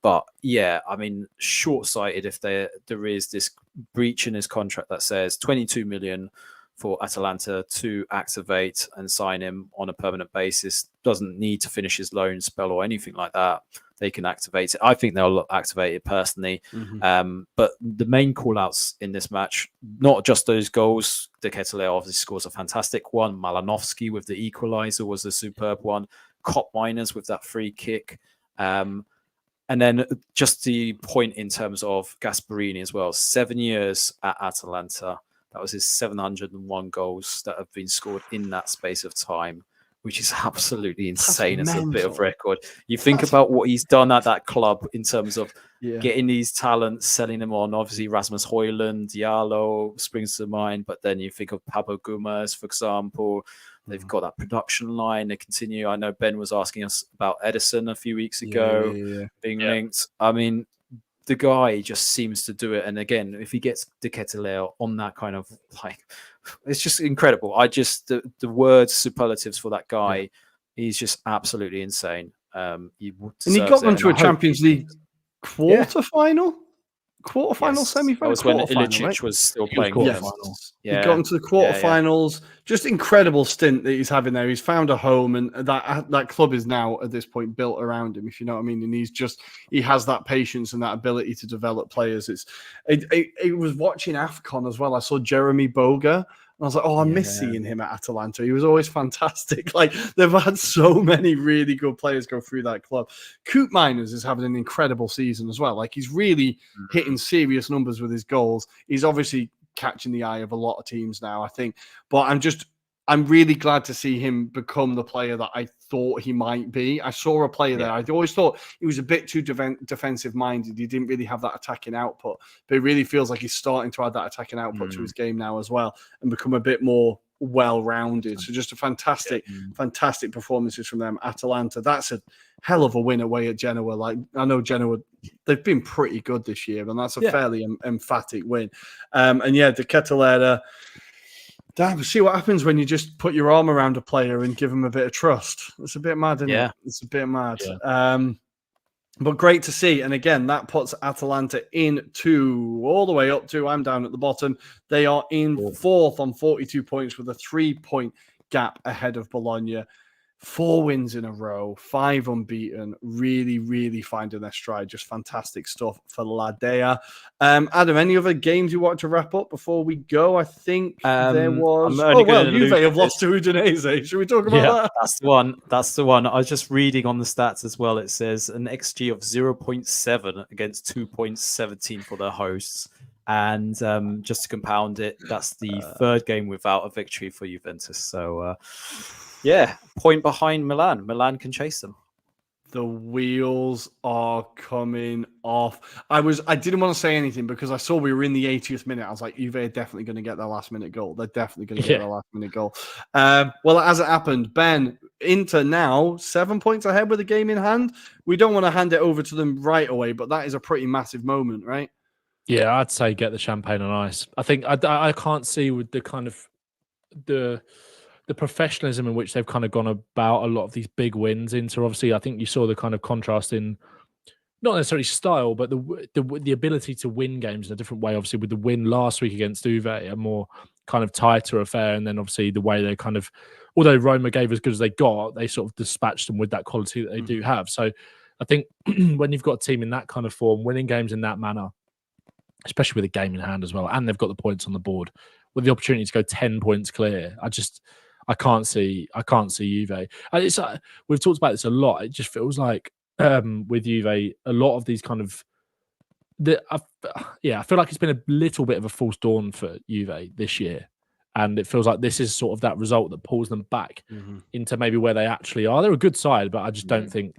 But I mean, short-sighted if there is this breach in his contract that says 22 million for Atalanta to activate and sign him on a permanent basis. Doesn't need to finish his loan spell or anything like that. They can activate it. I think they'll activate it personally. But the main call-outs in this match, not just those goals. De Ketelare obviously scores a fantastic one. Malinovsky with the equalizer was a superb one. Cop Miners with that free kick. And then just the point in terms of Gasperini as well. 7 years at Atalanta. That was his 701 goals that have been scored in that space of time, which is absolutely insane as a bit of record. You think about what he's done at that club in terms of getting these talents, selling them on. Obviously, Rasmus Højlund, Diallo springs to mind, but then you think of Pablo Gumas, for example. They've got that production line. They continue. I know Ben was asking us about Edison a few weeks ago being linked. I mean, the guy just seems to do it. And again, if he gets De Ketelare on that kind of it's just incredible. The words, superlatives for that guy, he's just absolutely insane. And he got them to a Champions League quarter final. quarterfinal, semi-final. That was when quarterfinal, Ilicic right? was still playing for Yes. final. He got into the quarterfinals. Just incredible stint that he's having there. He's found a home, and that club is now at this point built around him, if you know what I mean. And he has that patience and that ability to develop players. It was watching AFCON as well. I saw Jeremy Boga. I was like, I miss seeing him at Atalanta. He was always fantastic. Like, they've had so many really good players go through that club. Coop Miners is having an incredible season as well. Like, he's really hitting serious numbers with his goals. He's obviously catching the eye of a lot of teams now, I think. But I'm really glad to see him become the player that I thought he might be. I saw a player there. I always thought he was a bit too defensive minded. He didn't really have that attacking output, but it really feels like he's starting to add that attacking output to his game now as well and become a bit more well-rounded. So just a fantastic performances from them. Atalanta, that's a hell of a win away at Genoa. Like, I know Genoa, they've been pretty good this year, and that's a fairly emphatic win. De Ketelare. Damn, see what happens when you just put your arm around a player and give him a bit of trust. It's a bit mad, isn't it? It's a bit mad. Yeah. But great to see. And again, that puts Atalanta all the way up to, I'm down at the bottom. They are in fourth on 42 points with a 3-point gap ahead of Bologna. 4 wins in a row, 5 unbeaten, really, really finding their stride. Just fantastic stuff for La Dea. Adam, any other games you want to wrap up before we go? I think there was... Juve have lost to Udinese. Should we talk about that? That's the one. I was just reading on the stats as well. It says an XG of 0.7 against 2.17 for their hosts. And just to compound it, that's the third game without a victory for Juventus. So... point behind Milan. Milan can chase them. The wheels are coming off. I didn't want to say anything because I saw we were in the 80th minute. I was like, Juve are definitely going to get their last minute goal. They're definitely going to get their last minute goal. Well, as it happened, Ben, Inter now 7 points ahead with the game in hand. We don't want to hand it over to them right away, but that is a pretty massive moment, right? Yeah, I'd say get the champagne on ice. I think I can't see with the kind of the professionalism in which they've kind of gone about a lot of these big wins into. Obviously, I think you saw the kind of contrast in not necessarily style, but the ability to win games in a different way. Obviously, with the win last week against Juve, a more kind of tighter affair, and then obviously the way they kind of, although Roma gave as good as they got, they sort of dispatched them with that quality that they do have. So I think when you've got a team in that kind of form, winning games in that manner, especially with a game in hand as well, and they've got the points on the board, with the opportunity to go 10 points clear, I can't see Juve. We've talked about this a lot. It just feels like with Juve, a lot of these kind of I feel like it's been a little bit of a false dawn for Juve this year, and it feels like this is sort of that result that pulls them back into maybe where they actually are. They're a good side, but I just don't think.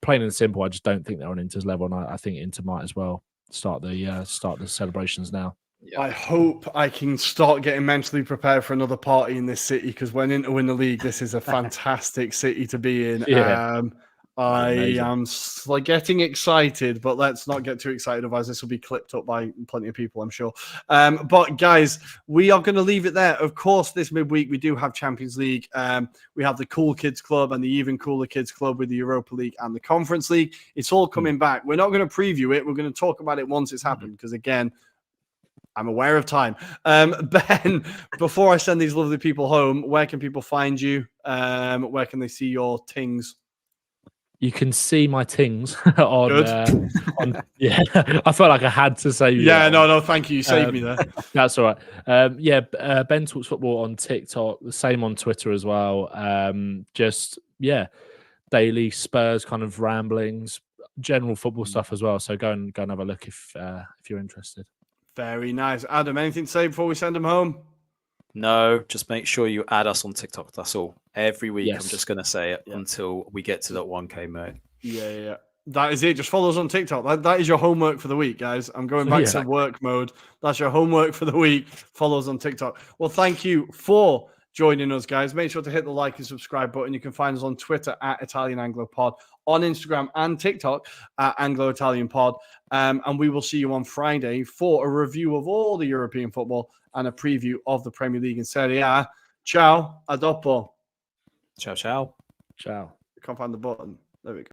Plain and simple, I just don't think they're on Inter's level, and I think Inter might as well start the celebrations now. I hope I can start getting mentally prepared for another party in this city, because when Inter win the league, this is a fantastic city to be in. I am getting excited, but let's not get too excited, otherwise this will be clipped up by plenty of people, I'm sure. But guys, we are going to leave it there. Of course, this midweek we do have Champions League. We have the Cool Kids Club and the Even Cooler Kids Club with the Europa League and the Conference League. It's all coming back. We're not going to preview it. We're going to talk about it once it's happened, because again, I'm aware of time. Ben, before I send these lovely people home, where can people find you? Where can they see your tings? You can see my tings on. I felt like I had to say. No, thank you. You saved me there. That's all right. Ben Talks Football on TikTok, the same on Twitter as well. Daily Spurs kind of ramblings, general football stuff as well. So go and have a look if you're interested. Very nice. Adam, anything to say before we send them home? No, just make sure you add us on TikTok. That's all. Every week, I'm just going to say it until we get to that 1K, mate. Yeah. That is it. Just follow us on TikTok. That is your homework for the week, guys. I'm going back to work mode. That's your homework for the week. Follow us on TikTok. Well, thank you for joining us, guys. Make sure to hit the like and subscribe button. You can find us on Twitter at Italian Anglo Pod, on Instagram and TikTok at Anglo-Italian Pod. And we will see you on Friday for a review of all the European football and a preview of the Premier League and Serie A. Ciao, a dopo. Ciao. Ciao. I can't find the button. There we go.